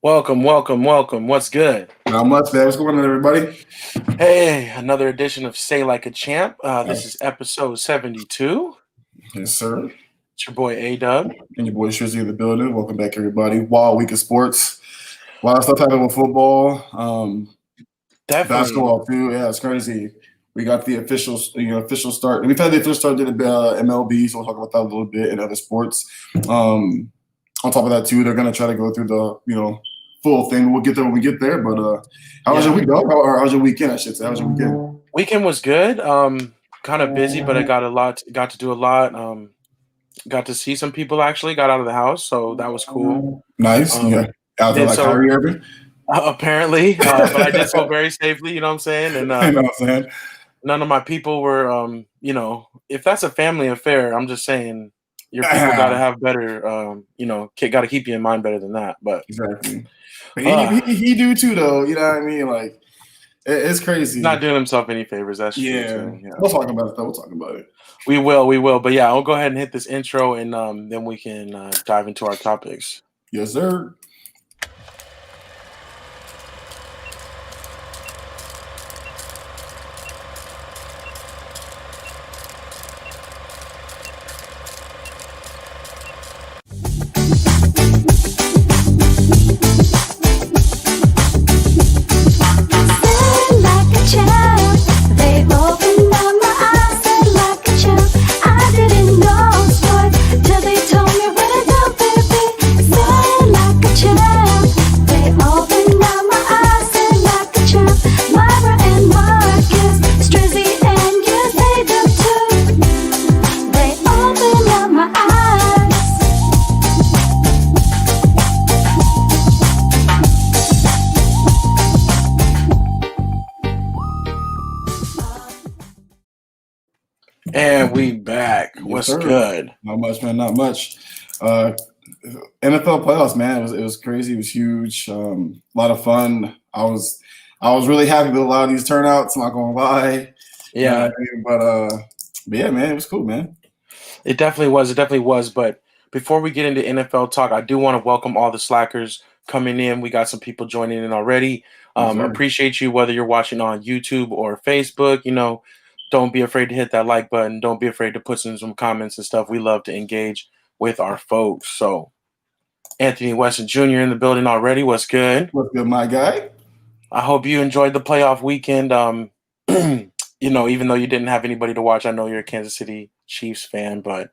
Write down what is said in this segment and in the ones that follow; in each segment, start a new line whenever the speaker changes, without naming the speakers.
Welcome, welcome, welcome. What's good?
Not much, man. What's going on, everybody?
Hey, another edition of Say Like a Champ. This is
Yes,
episode 72.
yes, sir.
It's your boy A-Dub.
And your boy Shrizzy in the building. Welcome back, everybody. Wild week of sports. A lot of stuff happening with football,
Definitely.
basketball too. Yeah, it's crazy. We got the official start. We've had the official start to the MLB, so we'll talk about that a little bit in other sports. On top of that too, they're gonna try to go through the full thing. We'll get there when we get there. But how was your week, dog? How's your weekend? I should say. How was your weekend?
Weekend was good. Kind of busy, but I got to do a lot. Got to see some people actually, got out of the house, so that was cool.
Nice. Yeah. Out there
Did
like
so
Kyrie Irving.
apparently, but I did so very safely, you know what I'm saying? And
You know what I'm saying?
none of my people were if that's a family affair, I'm just saying your people got to have better got to keep you in mind better than that. But
Exactly. But
uh
he do too, though. You know what I mean? Like it's crazy.
not doing himself any favors. That's true
Yeah.
too. Yeah,
We'll talk about it though. We'll talk about it.
we will. But yeah, I'll go ahead and hit this intro, and then we can dive into our topics.
Yes, sir.
And we back. What's
sir.
good?
Not much, man. Not much. NFL playoffs, man. It was crazy. It was huge. A lot of fun. I was really happy with a lot of these turnouts. I'm not gonna lie.
Yeah,
But yeah, man, it was cool, man.
it definitely was. It definitely was. But before we get into NFL talk, I do want to welcome all the slackers coming in. We got some people joining in already.
Yes, sir.
Appreciate you whether you're watching on YouTube or Facebook. Don't be afraid to hit that like button. Don't be afraid to put in some comments and stuff. We love to engage with our folks. So, Anthony Weston Jr. in the building already. What's good?
What's good, my guy?
I hope you enjoyed the playoff weekend. Even though you didn't have anybody to watch, I know you're a Kansas City Chiefs fan, but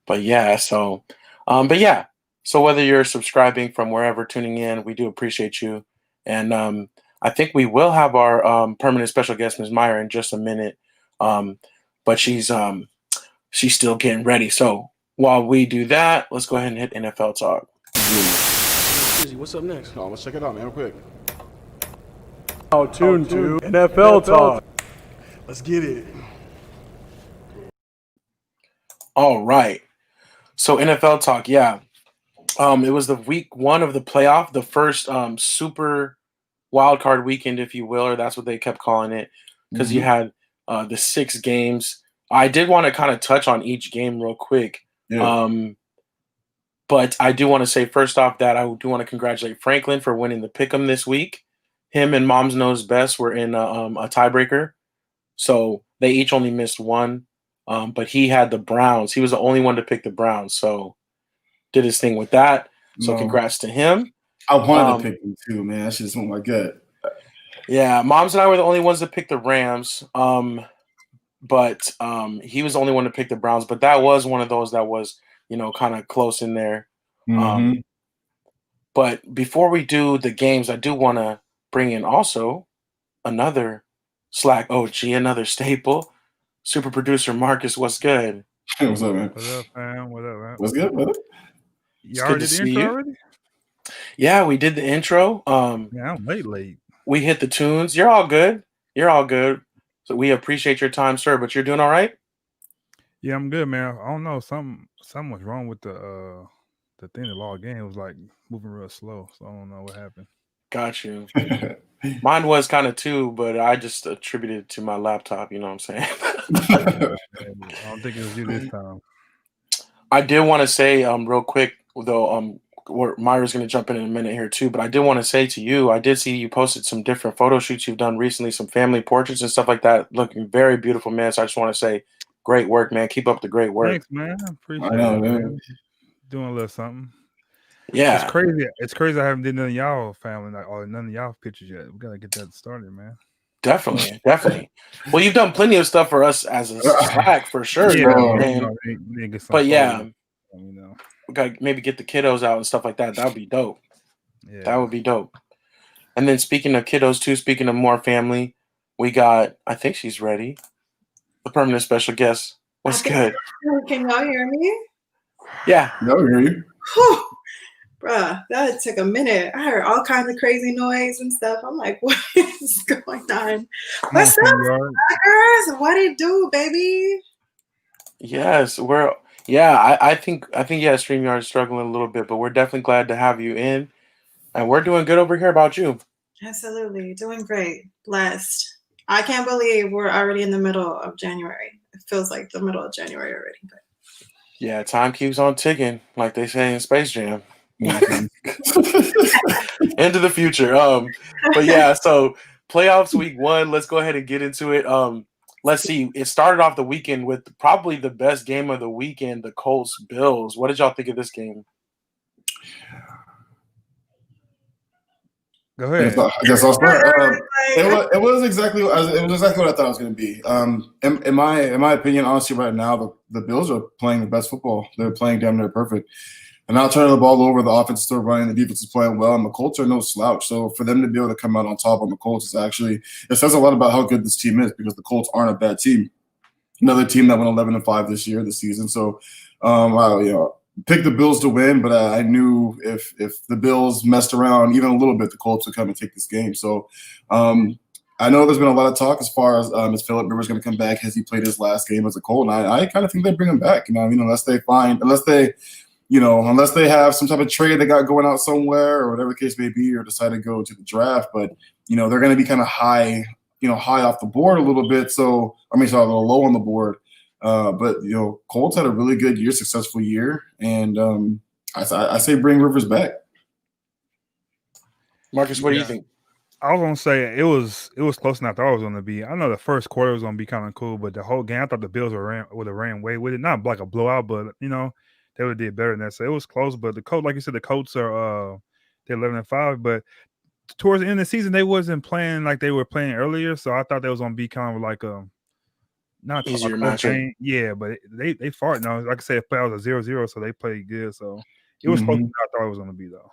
yeah. So, So whether you're subscribing from wherever, tuning in, we do appreciate you. And I think we will have our permanent special guest, Ms. Meyer, in just a minute. But she's still getting ready. So while we do that, let's go ahead and hit NFL talk. What's up next?
Oh, let's check it out, man, real quick.
Tune to NFL talk.
Let's get it.
All right. So NFL talk, yeah. It was the week one of the playoff, the first super wild card weekend, if you will, or that's what they kept calling it, because you had the 6 games. I did want to kind of touch on each game real quick.
Yeah.
But I do want to say first off that I do want to congratulate Franklin for winning the pick'em this week. Him and Mom's Knows Best were in a tiebreaker, so they each only missed one. But he had the Browns. He was the only one to pick the Browns, so did his thing with that. So congrats to him.
I wanted to pick them too, man. That shit just went my gut.
Yeah, Moms and I were the only ones to pick the Rams. But he was the only one to pick the Browns. But that was one of those that was, kind of close in there. But before we do the games, I do want to bring in also another Slac OG, another staple, super producer Marcus. What's good?
What's up, man?
What up, fam? What up, man?
What's good, brother?
You already did the intro already?
Yeah, we did the intro.
Yeah, I'm late.
We hit the tunes. You're all good. So we appreciate your time, sir. But you're doing all right?
Yeah, I'm good, man. I don't know. Something was wrong with the thing to log in. It was like moving real slow, so I don't know what happened.
Got you. Mine was kind of too, but I just attributed it to my laptop. You know what I'm saying?
I don't think it was you this time.
I did want to say real quick though, Myra's going to jump in a minute here too, but I did want to say to you, I did see you posted some different photo shoots you've done recently, some family portraits and stuff like that, looking very beautiful, man. So I just want to say, great work, man. Keep up the great work.
Thanks, man. I appreciate
I know,
it,
man.
man. Doing a little something.
Yeah,
It's crazy. It's crazy. I haven't did none of y'all family or none of y'all pictures yet. We gotta get that started, man.
definitely, definitely. Well, you've done plenty of stuff for us as a Slack for sure,
Yeah,
you know what I'm
but,
saying?
we need to get some
But yeah,
photos, you know.
we got to maybe get the kiddos out and stuff like that. That would be dope.
Yeah.
That would be dope. And then speaking of kiddos too, speaking of more family, we got, I think she's ready, the permanent special guest. What's good?
Can y'all hear me?
Yeah.
No, I hear you.
Whew. Bruh, that took a minute. I heard all kinds of crazy noise and stuff. I'm like, what is going on? What's up, Slackers? What it do, baby?
Yes, I think yeah, StreamYard is struggling a little bit, but we're definitely glad to have you in. And we're doing good over here. About you?
Absolutely. Doing great. Blessed. I can't believe we're already in the middle of January. It feels like the middle of January already. But
Yeah, time keeps on ticking, like they say in Space Jam. Into the future. But yeah, so playoffs week 1. Let's go ahead and get into it. Let's see. It started off the weekend with probably the best game of the weekend, the Colts Bills. What did y'all think of this game?
Go ahead.
I guess I'll start. It was exactly what I thought it was going to be. In my opinion, honestly, right now the Bills are playing the best football. They're playing damn near perfect. And not turning the ball over, the offense is still running, the defense is playing well, and the Colts are no slouch. So for them to be able to come out on top on the Colts it says a lot about how good this team is, because the Colts aren't a bad team. Another team that went 11-5 this season. So, picked the Bills to win, but I knew if the Bills messed around even a little bit, the Colts would come and take this game. So, I know there's been a lot of talk as far as is Philip Rivers going to come back? Has he played his last game as a Colt? And I kind of think they bring him back. Unless they have some type of trade they got going out somewhere or whatever the case may be, or decide to go to the draft. But, they're going to be kind of high off the board a little bit. So, a little low on the board. But, Colts had a really good year, successful year. And I say bring Rivers back.
Marcus, what do you think?
I was gonna say it was close enough. I thought it was gonna be. I know the first quarter was gonna be kind of cool, but the whole game, I thought the Bills would have ran away with it. Not like a blowout, but they would have did better than that. So it was close. But the Colts, like you said, the Colts are they're 11-5. But towards the end of the season, they wasn't playing like they were playing earlier. So I thought that was gonna be kind of like not
easier
a
matchup.
Yeah, but they fought. No, like I said, it was a 0-0, so they played good. So it was close to what I thought it was gonna be though.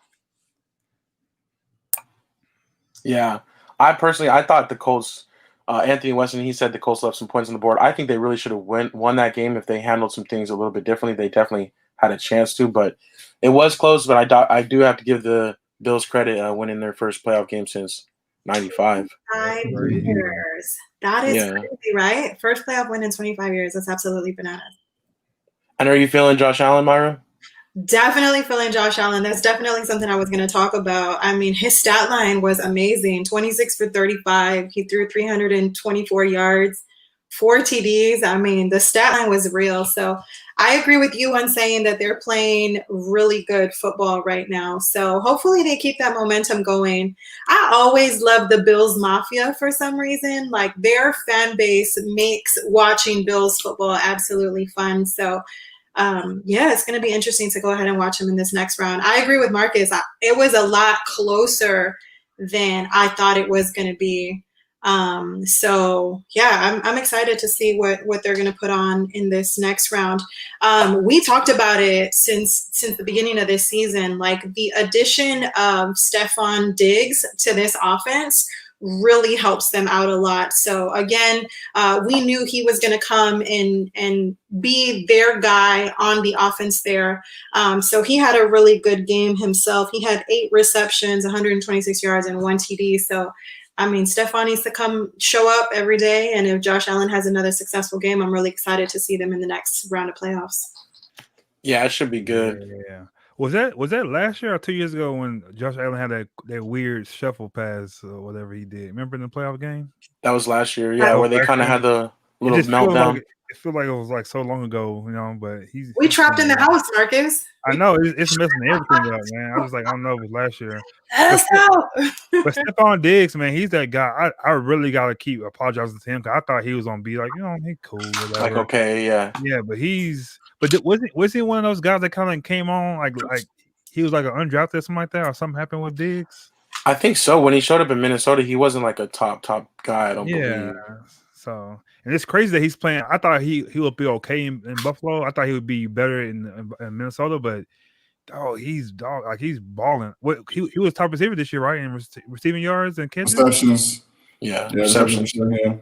Yeah, I thought the Colts, Anthony Weston, he said the Colts left some points on the board. I think they really should have won that game if they handled some things a little bit differently. They definitely had a chance to, but it was close. But I do have to give the Bills credit winning their first playoff game since '95.
5 years. That is crazy, right? First playoff win in 25 years. That's absolutely bananas.
And are you feeling Josh Allen, Myra?
Definitely feeling Josh Allen. That's definitely something I was going to talk about. His stat line was amazing. 26 for 35. He threw 324 yards, 4 TDs. The stat line was real. So I agree with you on saying that they're playing really good football right now. So hopefully they keep that momentum going. I always love the Bills Mafia for some reason. Like, their fan base makes watching Bills football absolutely fun. So it's going to be interesting to go ahead and watch him in this next round. I agree with Marcus. It was a lot closer than I thought it was going to be. I'm excited to see what they're going to put on in this next round. We talked about it since the beginning of this season, like the addition of Stephon Diggs to this offense really helps them out a lot. So again, we knew he was going to come and be their guy on the offense there. So he had a really good game himself. He had 8 receptions, 126 yards, and 1 TD. So, Stephon needs to come show up every day. And if Josh Allen has another successful game, I'm really excited to see them in the next round of playoffs.
Yeah, it should be good.
Yeah. Was that last year or 2 years ago when Josh Allen had that weird shuffle pass or whatever he did? Remember in the playoff game?
That was last year, yeah, where they kind of had the A little
just feels
meltdown.
like it was like so long ago, but
We trapped in the house, Marcus.
I know it's messing everything up, man. I was like, I don't know if it was last year.
Let us know.
But Stephon Diggs, man, he's that guy. I really gotta keep apologizing to him because I thought he was gonna be like, he cool, whatever.
Like, okay, yeah.
Yeah, but was he one of those guys that kind of came on like he was like an undrafted or something like that, or something happened with Diggs?
I think so. When he showed up in Minnesota, he wasn't like a top guy, I don't
Yeah.
believe.
So, and it's crazy that he's playing. I thought he would be okay in Buffalo. I thought he would be better in Minnesota, but he's balling. What he was top receiver this year, right? In receiving yards and catches.
Receptions.
Yeah,
Yeah,
receptions.
yeah.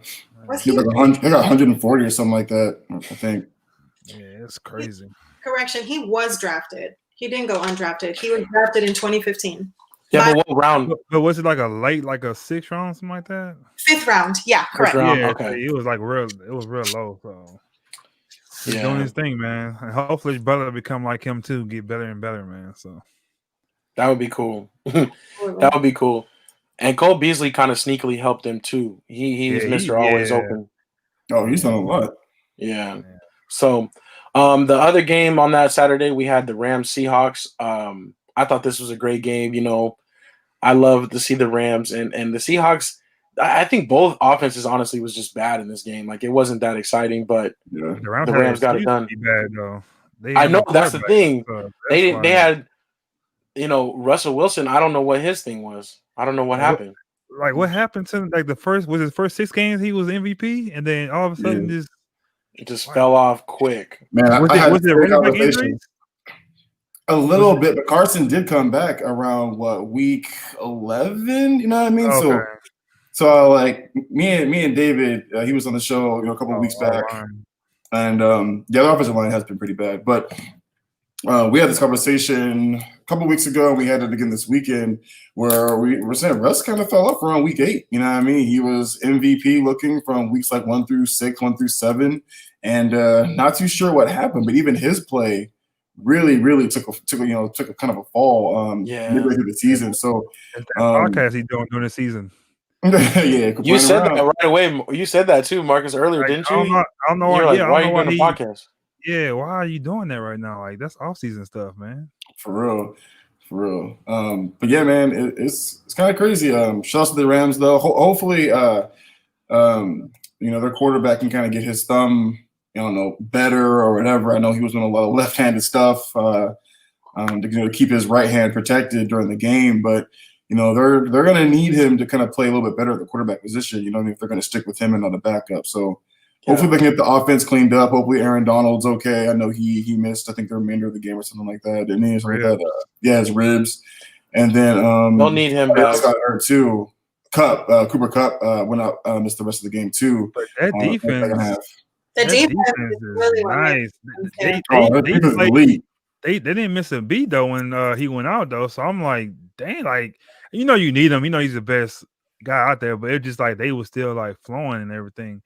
Was
He
he?
got 140 or something like that, I think.
Yeah, it's crazy.
Correction, he was drafted. He didn't go undrafted. He was drafted in 2015.
Yeah, but what round?
But was it like a late, like a 6th round, something like that?
5th round. Yeah, correct.
round.
Yeah,
Okay.
it was like real. It was real low. So he's
Yeah.
doing his thing, man. And hopefully his brother become like him too, get better and better, man. So
That would be cool. That would be cool. And Cole Beasley kind of sneakily helped him too. He's Mr. Always Open.
Oh, he's done a lot.
Yeah. So the other game on that Saturday, we had the Rams Seahawks. I thought this was a great game. I love to see the Rams and the Seahawks. I think both offenses honestly was just bad in this game. Like, it wasn't that exciting, but
Yeah.
the Rams got it done.
Bad, though.
I know that's the thing.
So
They had Russell Wilson. I don't know what his thing was. I don't know what happened.
Like, what happened to like his first 6 games he was MVP, and then all of a sudden
it just fell off quick.
Man,
was it running back injuries?
A little bit, but Carson did come back around week 11. You know what I mean?
Okay.
So like me and David, he was on the show a couple of weeks back, and the other offensive line has been pretty bad. But we had this conversation a couple of weeks ago, and we had it again this weekend, where we were saying Russ kind of fell off around week 8. You know what I mean? He was MVP looking from weeks like 1 through 6, 1 through 7, and not too sure what happened. But even his play really took a kind of a fall midway through the season. So
that podcast he's doing during the season.
Yeah,
you said that right away. You said that too, Marcus, earlier, didn't you?
I don't know why.
Why are you doing the podcast?
Yeah, why are you doing that right now? Like, that's off-season stuff, man.
For real. But yeah, man, it's kind of crazy. Shouts to the Rams, though. Hopefully, their quarterback can kind of get his thumb, better or whatever. I know he was doing a lot of left-handed stuff to keep his right hand protected during the game, but they're going to need him to kind of play a little bit better at the quarterback position. If they're going to stick with him and not a backup. So hopefully they can get the offense cleaned up. Hopefully Aaron Donald's okay. I know he missed, I think, the remainder of the game or something like that. Didn't he? Something like that. His ribs. And then
they'll need him back.
Got hurt too. Cooper Kupp went out, missed the rest of the game too.
But that defense.
The defense is really
nice. They didn't miss a beat though when he went out though. So I'm like, dang, like you need him. He's the best guy out there. But it's just like they were still like flowing and everything.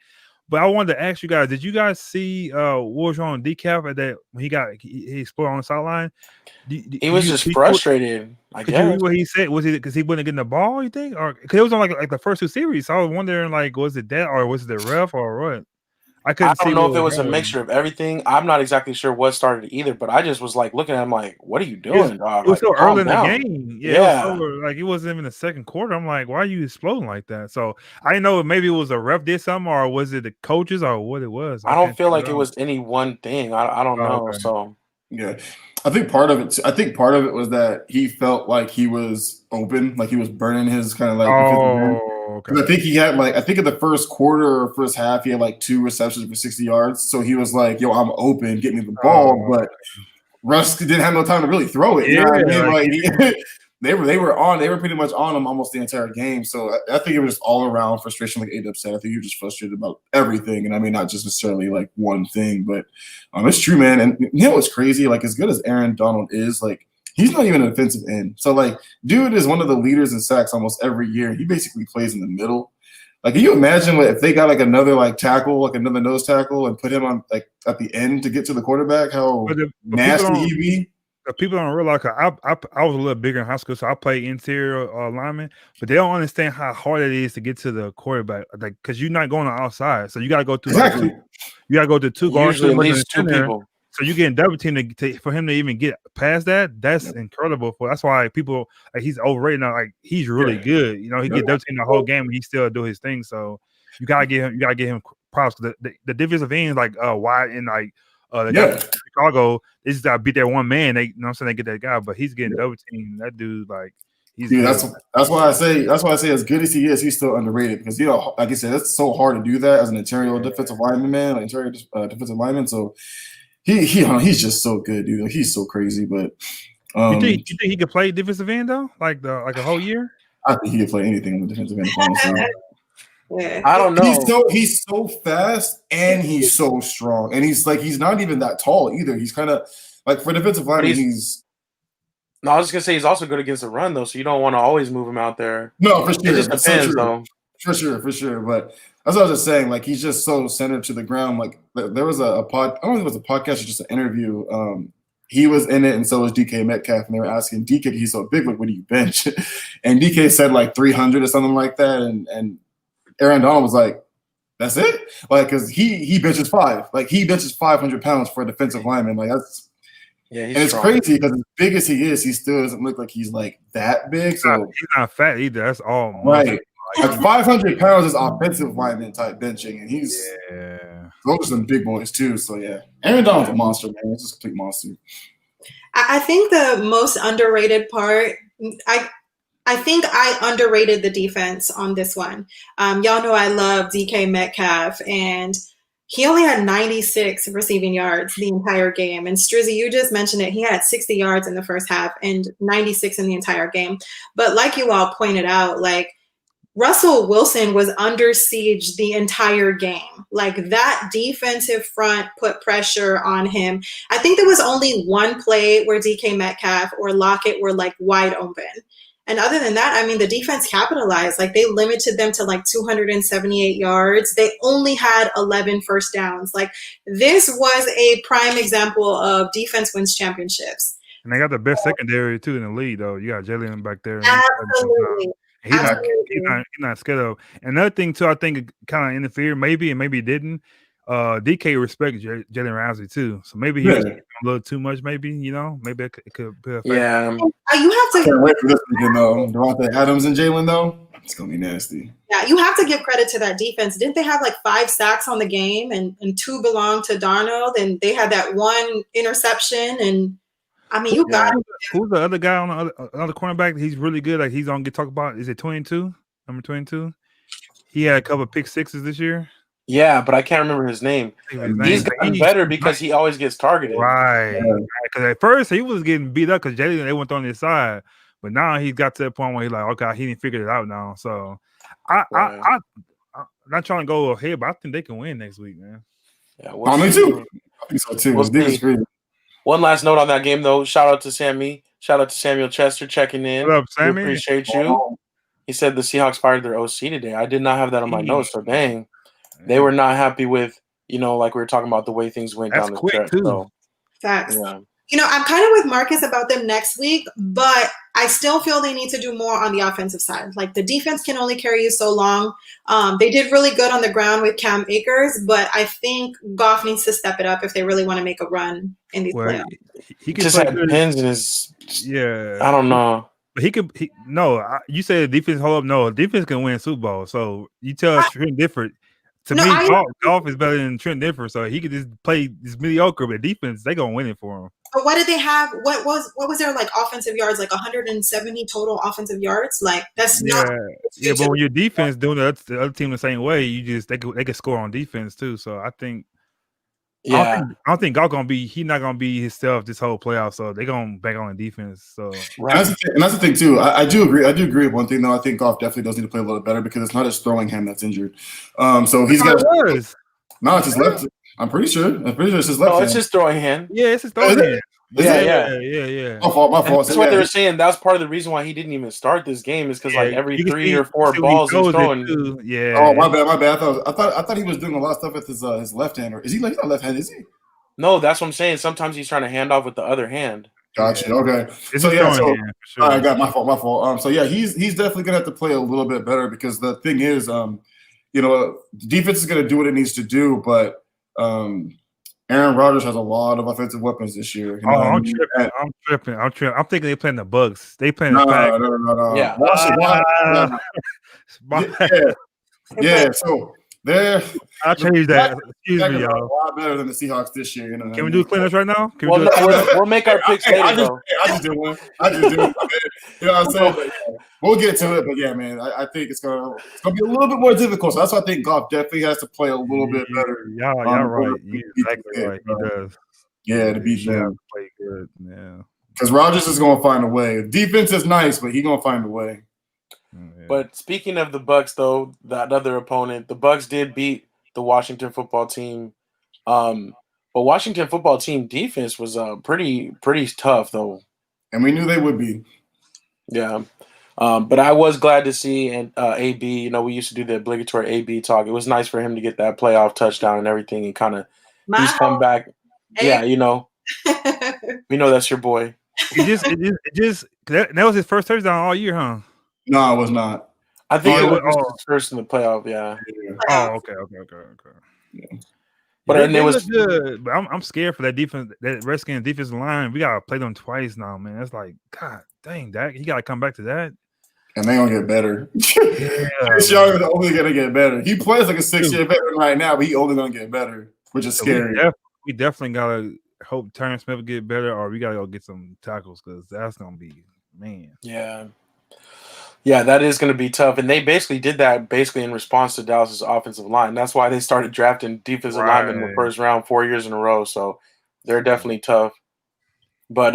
But I wanted to ask you guys: did you guys see Wars on decaf at that when he exploded on the sideline?
He was just frustrated.
Could you read what he said? Was it because he wasn't getting the ball? You think, or because it was on like the first 2 series? So I was wondering, like, was it that, or was it the ref, or what? I don't
know if it was a mixture of everything. I'm not exactly sure what started either, but I just was like looking at him like, "What are you doing, dog?"
It was so early in
down.
the game. Yeah. It wasn't even the second quarter. I'm like, why are you exploding like that? So I didn't know if maybe it was a ref did something, or was it the coaches, or what it was.
I don't feel like it was any one thing. I don't know.
Okay.
So
yeah, I think part of it. I think part of it was that he felt like he was open, like he was burning his kind of like. Okay. I think he had I think in the first quarter or first half, he had like 2 receptions for 60 yards. So he was like, "Yo, I'm open, get me the ball." But Russ didn't have no time to really throw it. You know what I mean? They were pretty much on him almost the entire game. So I think it was just all around frustration, like A-Dub said. I think he was just frustrated about everything. And I mean, not just necessarily like one thing, but it's true, man. And you know what's crazy? Like, as good as Aaron Donald is, like, he's not even an defensive end. So, like, dude is one of the leaders in sacks almost every year. He basically plays in the middle. Like, can you imagine if they got, like, another, like, tackle, like another nose tackle, and put him on, like, at the end to get to the quarterback, how nasty he'd be?
people don't realize I was a little bigger in high school, so I played interior lineman, but they don't understand how hard it is to get to the quarterback, like because you're not going outside, so you got to go through
Exactly.
you got to go to two guards,
Usually at
pretty much in
least
the
two
center.
people.
So you getting double team for him to even get past that. That's incredible. That's why people like he's overrated now. Like he's really good. You know, he get double team the whole game and he still do his thing. So you gotta give him props. The defensive end like Wyatt and like the guy from Chicago. They just gotta beat that one man. They you know what I'm saying they get that guy, but he's getting double team. That dude like he's
Dude, that's why I say as good as he is, he's still underrated because you know, like I said, it's so hard to do that as an interior defensive lineman, man, interior defensive lineman. So he's just so good, dude. Like, he's so crazy. But
you think he could play defensive end though, like a whole year?
I think he could play anything on the defensive end. Honestly.
I don't know.
He's so fast and he's so strong, and he's not even that tall either. He's kind of like for defensive lineman, he's.
No, I was just gonna say he's also good against the run though, so you don't want to always move him out there.
No, for sure.
It just depends though.
For sure. But that's what I was just saying. Like he's just so centered to the ground. Like there was I don't know if it was a podcast or just an interview. He was in it, and so was DK Metcalf, and they were asking DK, he's so big, like what do you bench? And DK said like 300 or something like that, and Aaron Donald was like, that's it? Like, because he benches 5. Like, he benches 500 pounds for a defensive lineman. Like, that's – and it's crazy because as big as he is, he still doesn't look like he's, like, that big. So
he's not fat either. That's all.
Right. Like, 500 pounds is offensive lineman type benching, and he's – those are some big boys, too. So, yeah. Aaron Donald's a monster, man. He's just a complete monster.
I think the most underrated part I think I underrated the defense on this one. Y'all know I love DK Metcalf, and he only had 96 receiving yards the entire game. And Strizzy, you just mentioned it. He had 60 yards in the first half and 96 in the entire game. But like you all pointed out, like Russell Wilson was under siege the entire game. Like that defensive front put pressure on him. I think there was only one play where DK Metcalf or Lockett were like wide open. And other than that, I mean, the defense capitalized. Like, they limited them to, like, 278 yards. They only had 11 first downs. Like, this was a prime example of defense wins championships.
And they got the best secondary, too, in the league, though. You got Jalen back there.
Absolutely.
He's not scared of. Another thing, too, I think kind of interfered, maybe, and maybe didn't. DK respects Jalen Ramsey, too. So maybe he was a little too much, maybe, you know? Maybe it could be a factor.
Yeah.
You have to
can't wait for this weekend, though. Devontae Adams and Jalen, though, it's going to be nasty.
Yeah, you have to give credit to that defense. Didn't they have like 5 sacks on the game and 2 belonged to Darnold? And they had that 1 interception. And I mean, you got
who's the other guy on the other cornerback? He's really good. Like he's going to get talked about. Is it 22? Number 22? He had a couple of pick sixes this year.
Yeah, but I can't remember his name. He's gotten better because he always gets targeted.
Right. Because at first he was getting beat up because Jalen, they went on his side. But now he's got to the point where he's like, okay, he didn't figure it out now. So I'm not trying to go ahead, but I think they can win next week, man.
Yeah,
me too. I think so too.
One last note on that game, though. Shout out to Sammy. Shout out to Samuel Chester checking in.
What up, Sammy?
We appreciate you. He said the Seahawks fired their OC today. I did not have that on my notes, so dang. They were not happy with, you know, like we were talking about the way things went down the stretch. So,
facts.
Yeah.
You know, I'm kind of with Marcus about them next week, but I still feel they need to do more on the offensive side. Like the defense can only carry you so long. They did really good on the ground with Cam Akers, but I think Goff needs to step it up if they really want to make a run in these playoffs.
He just had pins in his. Yeah, I don't know.
But you said defense hold up. No, defense can win Super Bowl. So you tell Trent Difford. To me, Goff is better than Trent Difford, so he could just play this mediocre, but defense, they gonna win it for him.
But what did they have? What was their like offensive yards? Like 170 total offensive yards? Like that's not.
Yeah. But when your defense doing the other team the same way, they could score on defense too. So I think. Yeah, I don't think Goff he's not gonna be himself this whole playoff. So they're gonna bank on the defense. So
and that's the thing too. I do agree. I do agree with one thing though. I think Goff definitely does need to play a little better because it's not his throwing hand that's injured. So he's got. No, it's his left. I'm pretty sure it's his left.
No, it's his throwing hand.
Yeah, it's his throwing hand.
Yeah.
My fault.
That's what they were saying. That was part of the reason why he didn't even start this game is because like every 3 or 4 balls he's throwing.
Yeah.
Oh, my bad. I thought he was doing a lot of stuff with his left hand. Or is he like not left hand? Is he?
No, that's what I'm saying. Sometimes he's trying to hand off with the other hand.
Gotcha. Okay.
It's
So
his
yeah.
throwing
So
hand for sure.
I got my fault. My fault. So yeah, he's definitely gonna have to play a little bit better because the thing is, the defense is gonna do what it needs to do, but Aaron Rodgers has a lot of offensive weapons this year. You know what I
I'm
mean?
tripping. I'm thinking they playing the Bucks. They playing
No,
the Pack.
no.
Yeah.
Yeah. So they're
I'll change that. Excuse
Packers
me,
are a
y'all.
lot better than the Seahawks this year. You know?
Can we do cleanups right now? Can we
Well,
do
no,
a cleanup?
we'll make our picks later, though.
I just did one. You know what I'm saying? But, yeah, we'll get to it. But yeah, man, I think it's gonna be a little bit more difficult. So that's why I think Goff definitely has to play a little bit better.
Y'all right. You're exactly right. He does.
Yeah, to beat
He has
them.
to play good. Yeah.
Because Rodgers is gonna find a way. Defense is nice, but he's gonna find a way.
Yeah.
But speaking of the Bucks, though, that other opponent, the Bucks did beat the Washington football team. But Washington football team defense was pretty tough, though.
And we knew they would be.
Yeah. But I was glad to see AB. You know, we used to do the obligatory AB talk. It was nice for him to get that playoff touchdown and everything, and kind of he's come back. Yeah, you know, we know that's your boy.
That was his first touchdown all year, huh?
No, it was not.
I think it was his first in the playoff. Yeah.
Oh, okay.
Yeah.
But and it was
good. But I'm scared for that defense, that Redskins defensive line. We gotta play them twice now, man. It's like, God dang, Dak, he gotta come back to that.
And they gonna get better.
Yeah,
Chris Young is only gonna get better. He plays like a 6-year veteran right now, but he only gonna get better, which is scary.
We definitely gotta hope Terrence Smith will get better, or we gotta go get some tackles because that's gonna be
Yeah, that is going to be tough. And they basically did that in response to Dallas's offensive line. That's why they started drafting defensive linemen in the first round 4 years in a row. So they're definitely tough. But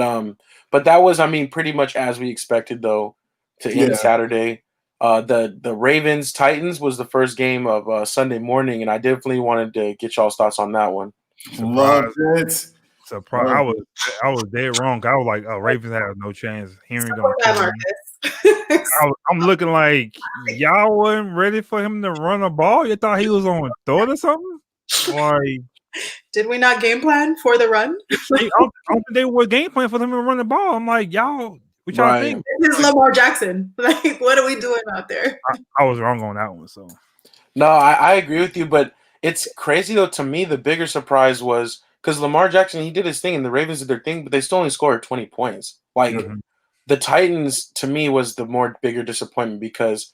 that was, pretty much as we expected, though, to end Saturday. The Ravens Titans was the first game of Sunday morning, and I definitely wanted to get y'all's thoughts on that one.
Loved it.
Surprise! I was dead wrong. I was like, "Oh, Ravens have no chance." Henry gonna kill him. I'm looking like y'all wasn't ready for him to run a ball. You thought he was on throw or something? Like,
did we not game plan for the run?
I don't think they were game plan for them to run the ball. I'm like, y'all, what y'all think?
This is Lamar Jackson. Like, what are we doing out there?
I was wrong on that one. So,
no, I agree with you, but it's crazy though. To me, the bigger surprise was because Lamar Jackson, he did his thing, and the Ravens did their thing, but they still only scored 20 points. Like. Mm-hmm. The Titans, to me, was the more bigger disappointment because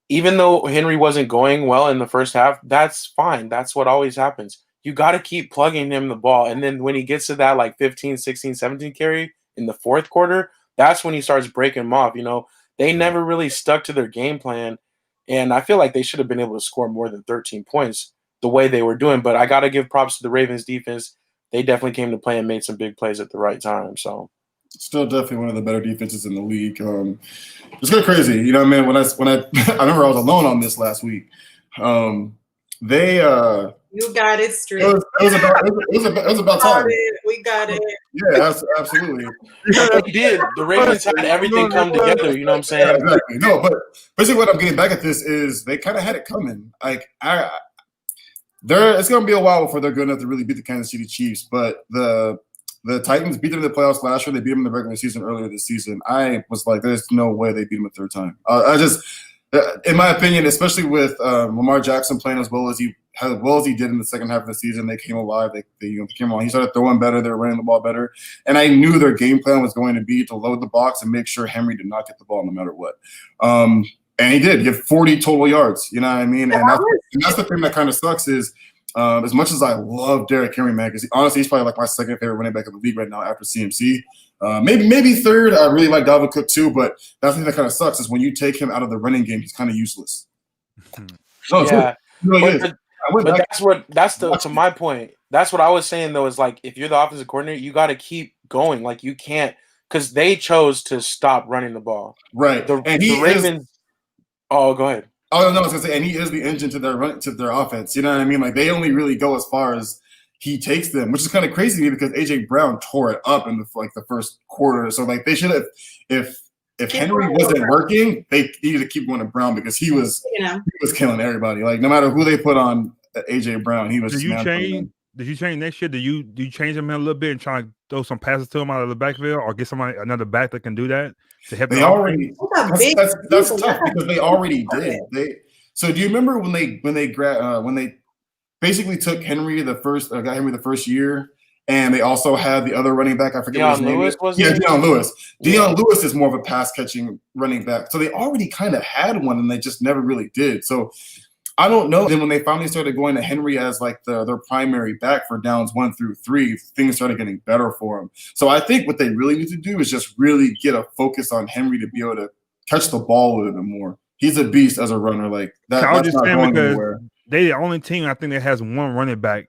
even though Henry wasn't going well in the first half, that's fine. That's what always happens. You got to keep plugging him the ball. And then when he gets to that like 15, 16, 17 carry in the fourth quarter, that's when he starts breaking them off. You know, they never really stuck to their game plan. And I feel like they should have been able to score more than 13 points the way they were doing. But I got to give props to the Ravens defense. They definitely came to play and made some big plays at the right time. So.
Still definitely one of the better defenses in the league. It's kind of crazy, you know what I mean? When I remember I was alone on this last week. They
you got it straight.
It was about time.
We got it.
Yeah, absolutely.
They did. The Ravens had everything come together. You know what I'm saying?
Yeah, exactly. No, but basically what I'm getting back at this is they kind of had it coming. Like it's going to be a while before they're good enough to really beat the Kansas City Chiefs. But the Titans beat them in the playoffs last year. They beat them in the regular season earlier this season. I was like, there's no way they beat them a third time. In my opinion, especially with Lamar Jackson playing as well as he did in the second half of the season, they came alive. They came on. He started throwing better. They were running the ball better. And I knew their game plan was going to be to load the box and make sure Henry did not get the ball no matter what. And he did. He had 40 total yards. You know what I mean? And that's the thing that kind of sucks is as much as I love Derrick Henry, man, because honestly, he's probably like my second favorite running back in the league right now after CMC. Maybe third. I really like Dalvin Cook too, but that's the thing that kind of sucks is when you take him out of the running game, he's kind of useless.
Yeah, to my point. That's what I was saying though. Is like if you're the offensive coordinator, you got to keep going. Like you can't because they chose to stop running the ball.
Right.
The Ravens. Oh, go ahead.
Oh no, I was gonna say, and he is the engine to their offense. You know what I mean? Like they only really go as far as he takes them, which is kind of crazy to me because AJ Brown tore it up in the first quarter. So like they should have, if Henry wasn't working, they needed to keep going to Brown because he was killing everybody. Like no matter who they put on AJ Brown, he was.
did you change next year? Do you change him a little bit and try to throw some passes to him out of the backfield, or get somebody another back that can do that to help?
They already that's tough because they already did. So do you remember when they basically took Henry got Henry the first year, and they also had the other running back. I forget what his name is. Deion Lewis. Deion Lewis is more of a pass catching running back. So they already kind of had one, and they just never really did. So I don't know. Then when they finally started going to Henry as like their primary back for downs 1 through 3, things started getting better for him. So I think what they really need to do is just really get a focus on Henry to be able to catch the ball a little bit more. He's a beast as a runner. Like that. That's not going anywhere.
They the only team I think that has one running back.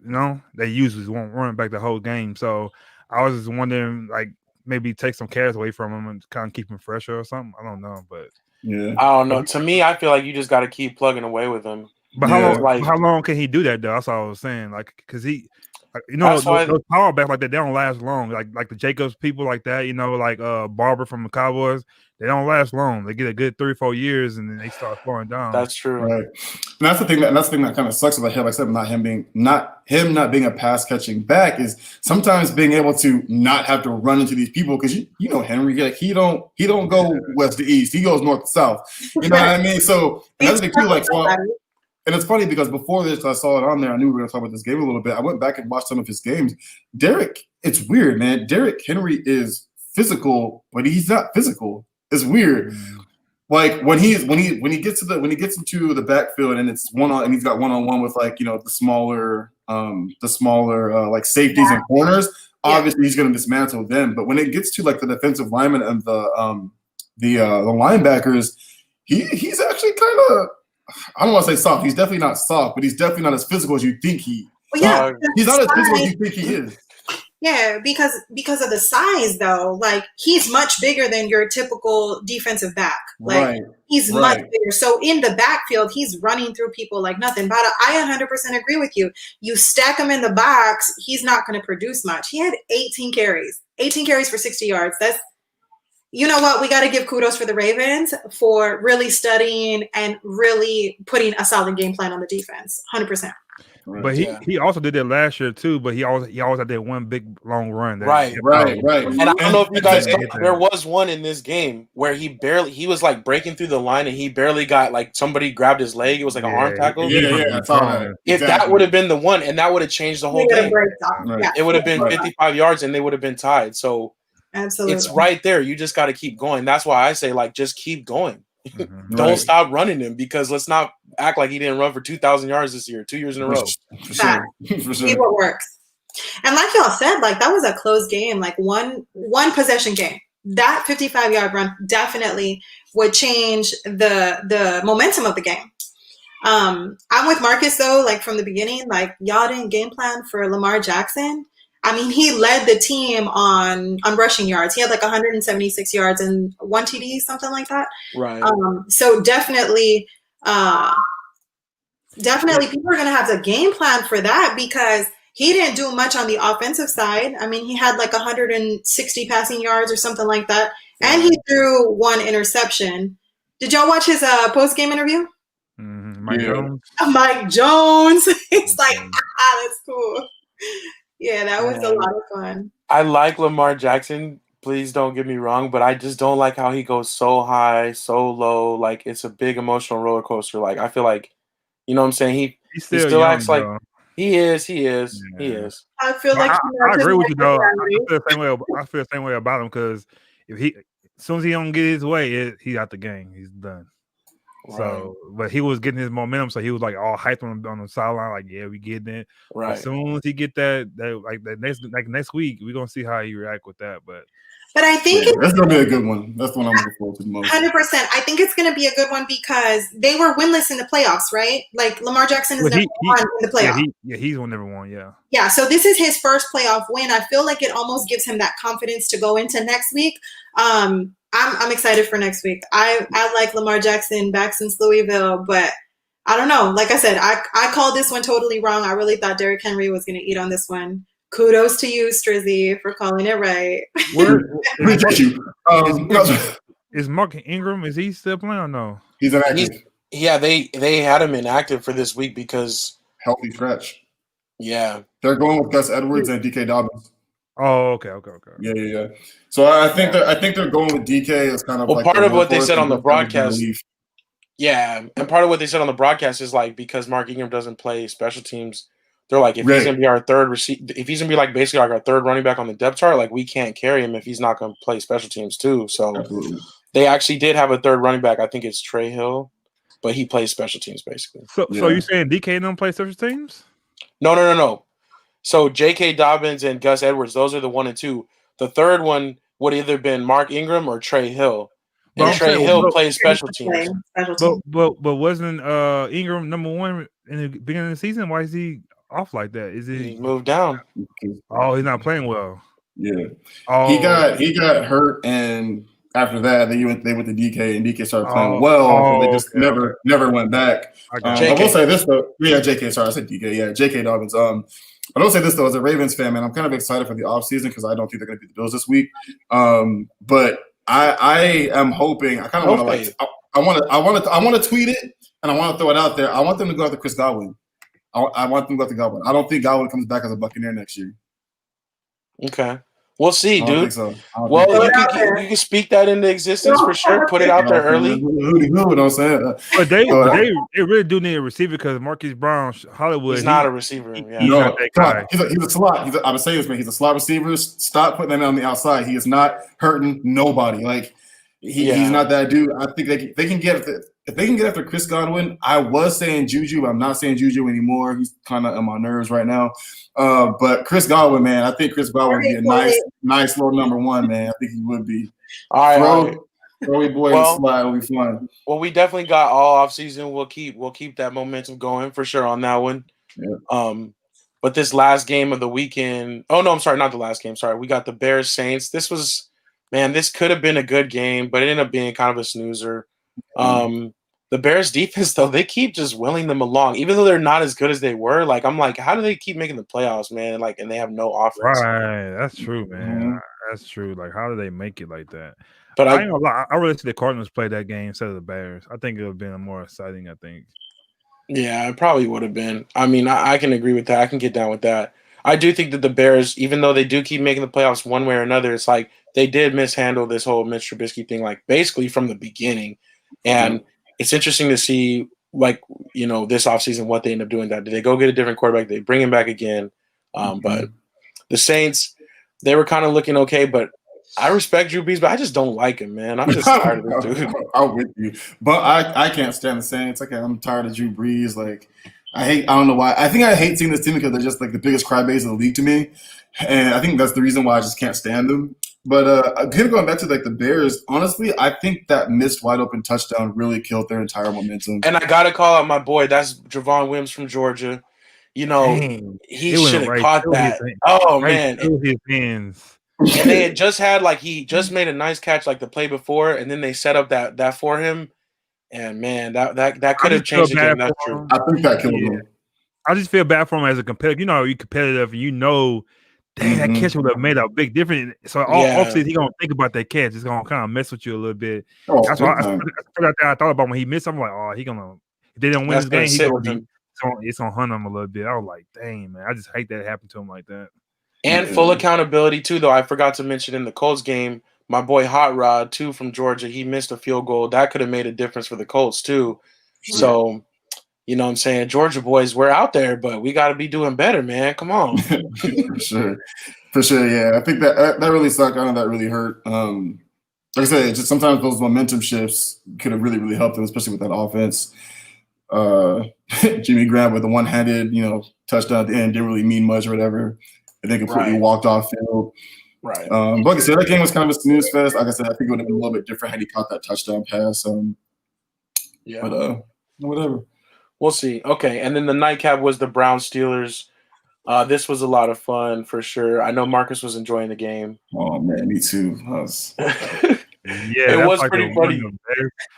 They uses one running back the whole game. So I was just wondering, like, maybe take some carries away from him and kind of keep him fresher or something. I don't know, but
I don't know. To me, I feel like you just got to keep plugging away with him.
But how long can he do that though? That's all I was saying. Like, because he, those power backs like that, they don't last long. Like the Jacobs people like that, like Barber from the Cowboys, they don't last long. They get a good 3-4 years and then they start slowing down.
That's true.
Right. And that's the thing that kind of sucks about him. Like I said, not him being a pass catching back is sometimes being able to not have to run into these people because Henry, like he don't go west to east, he goes north to south. You know what I mean? So another thing too, like. And it's funny because before this, I saw it on there. I knew we were going to talk about this game a little bit. I went back and watched some of his games. Derrick, it's weird, man. Derrick Henry is physical, but he's not physical. It's weird. Like when he gets into the backfield and it's and he's got one-on-one with like the smaller like safeties and corners. Obviously, he's going to dismantle them. But when it gets to like the defensive linemen and the linebackers, he's actually kind of. I don't want to say soft. He's definitely not soft, but he's definitely not as physical as you think he.
Well,
he's not as physical as you think he is.
Yeah, because of the size, though. Like he's much bigger than your typical defensive back. Like he's much bigger. So in the backfield, he's running through people like nothing. But I 100% agree with you. You stack him in the box, he's not going to produce much. He had 18 carries for 60 yards. That's. You know what? We got to give kudos for the Ravens for really studying and really putting a solid game plan on the defense. 100%.
But he also did that last year too. But he always had that one big long run.
Right.
And I don't know if you guys saw, there was one in this game where he was like breaking through the line and he barely got like somebody grabbed his leg. It was like an arm tackle. If that would have been the one, and that would have changed the whole game. It would have been 55 yards and they would have been tied. So.
Absolutely.
It's right there. You just got to keep going. That's why I say, like, just keep going. Don't stop running him because let's not act like he didn't run for 2,000 yards this year, 2 years in a row.
For sure.
See what works. And like y'all said, like that was a close game, like one possession game. That 55-yard run definitely would change the momentum of the game. I'm with Marcus though, like from the beginning, like y'all didn't game plan for Lamar Jackson. I mean, he led the team on rushing yards. He had like 176 yards and 1 TD, something like that.
Right.
So definitely people are going to have to game plan for that because he didn't do much on the offensive side. I mean, he had like 160 passing yards or something like that. And he threw 1 interception. Did y'all watch his post-game interview?
Mike Jones.
Mike Jones. It's like, that's cool. Yeah, that was a lot of fun.
I like Lamar Jackson. Please don't get me wrong, but I just don't like how he goes so high, so low. Like it's a big emotional roller coaster. Like I feel like, you know what I'm saying? He still young, acts like he is. He is.
I feel like
I agree with you though. I feel the same way about him because as soon as he don't get his way, he's out the game. He's done. Right. So, but he was getting his momentum, so he was like all hyped on the sideline, like, "Yeah, we getting it." Right. As soon as he get that next week, we're gonna see how he react with that. But
I think
that's gonna be a good one. That's the one I'm looking forward to the most.
100%. I think it's gonna be a good one because they were winless in the playoffs, right? Like Lamar Jackson is never won in the playoffs.
He's never won. Yeah.
Yeah. So this is his first playoff win. I feel like it almost gives him that confidence to go into next week. I'm excited for next week. I like Lamar Jackson back since Louisville, but I don't know. Like I said, I called this one totally wrong. I really thought Derrick Henry was going to eat on this one. Kudos to you, Strizzy, for calling it right.
Is Mark Ingram, is he still playing or no?
He's inactive.
They had him inactive for this week because
healthy scratch.
Yeah.
They're going with Gus Edwards and DK Dobbins.
Oh, okay.
Yeah. So I think they're going with DK as kind of like
part
the
of what they
workhorse
said on
and
the
Gus Edwards in
broadcast.
relief.
Yeah, and part of what they said on the broadcast is like because Mark Ingram doesn't play special teams, they're like if he's gonna be our third if he's gonna be like basically like our third running back on the depth chart, like we can't carry him if he's not gonna play special teams too. So
Absolutely.
they actually did have a third running back. I think it's Trey Hill, but he plays special teams basically.
So you saying DK don't play special teams?
No. So J.K. Dobbins and Gus Edwards, those are the 1 and 2. The third one would either been Mark Ingram or Trey Hill. And Trey Hill plays special teams.
But wasn't Ingram number 1 in the beginning of the season? Why is he off like that? Is
he moved down?
Oh, he's not playing well.
Yeah.
Oh,
he got hurt, and after that they went to DK, and DK started playing well. They just never went back. I will say this though. Yeah, JK. Sorry, I said DK. Yeah, J.K. Dobbins. I will say this though, as a Ravens fan, man, I'm kind of excited for the offseason because I don't think they're going to beat the Bills this week. But I am hoping. I kind of want to I want to tweet it and I want to throw it out there. I want them to go after Chris Godwin. I want them to go after Godwin. I don't think Godwin comes back as a Buccaneer next year.
Okay. We'll see, dude.
Think so.
Well, you can speak that into existence for sure. Put it out there early.
You know what I'm saying?
But they really do need a receiver because Marquise Brown, Hollywood.
He's not a receiver.
He's not that guy.
He's a slot. I would say this, man. He's a slot receiver. Stop putting him on the outside. He is not hurting nobody. Like he's not that dude. I think they can get if they can get after Chris Godwin. I was saying Juju, but I'm not saying Juju anymore. He's kind of on my nerves right now. But Chris Godwin, man, I think Chris Godwin would be a nice little number 1, man. I think he would be.
All right.
Throwy boy in the slide will be fun.
Well, we definitely got all offseason. We'll keep that momentum going for sure on that one.
Yeah.
But this last game of the weekend. Oh no, I'm sorry, not the last game. Sorry, we got the Bears Saints. This could have been a good game, but it ended up being kind of a snoozer. The Bears defense, though, they keep just willing them along, even though they're not as good as they were. Like, I'm like, how do they keep making the playoffs, man? Like, and they have no offense.
Right, that's true, man. Mm-hmm. That's true. Like, how do they make it like that?
But
I ain't gonna lie, I really see the Cardinals play that game instead of the Bears. I think it would have been more exciting. I think.
Yeah, it probably would have been. I mean, I can agree with that. I can get down with that. I do think that the Bears, even though they do keep making the playoffs one way or another, it's like they did mishandle this whole Mitch Trubisky thing, like basically from the beginning, and. Mm-hmm. It's interesting to see, like, you know, this offseason what they end up doing. That did they go get a different quarterback? They bring him back again. But the Saints, they were kind of looking okay. But I respect Drew Brees, but I just don't like him, man. I'm just tired of this dude.
I'm with you, but I can't stand the Saints. I'm tired of Drew Brees. Like, I don't know why. I think I hate seeing this team because they're just like the biggest crybabies in the league to me, and I think that's the reason why I just can't stand them. But again, going back to like the Bears, honestly, I think that missed wide open touchdown really killed their entire momentum.
And I gotta call out my boy. That's Javon Wims from Georgia. You know, he should have caught that. Oh man,
his hands.
And they had just had he just made a nice catch like the play before, and then they set up that for him. And man, that could have changed the game. That's true.
I think that killed him.
I just feel bad for him as a competitor. You know, you're competitive, and you know. Dang, that catch would have made a big difference. So obviously he's gonna think about that catch. It's gonna kind of mess with you a little bit. That's why I thought about when he missed. I'm like, if they don't win this game, it's gonna hunt him a little bit. I was like, dang, man, I just hate that it happened to him like that.
And full accountability too, though. I forgot to mention in the Colts game, my boy Hot Rod too from Georgia. He missed a field goal that could have made a difference for the Colts too. So. You know what I'm saying? Georgia boys, we're out there, but we got to be doing better, man. Come on.
For sure, yeah. I think that really sucked. I know that really hurt. Like I said, just sometimes those momentum shifts could have really, really helped them, especially with that offense. Jimmy Graham with the one-handed, touchdown at the end didn't really mean much or whatever. And they completely walked off field.
Right.
But like I said, that game was kind of a snooze fest. Like I said, I think it would have been a little bit different had he caught that touchdown pass. But whatever.
We'll see. Okay, and then the nightcap was the Browns Steelers. This was a lot of fun for sure. I know Marcus was enjoying the game.
Oh man, me too.
It was pretty funny.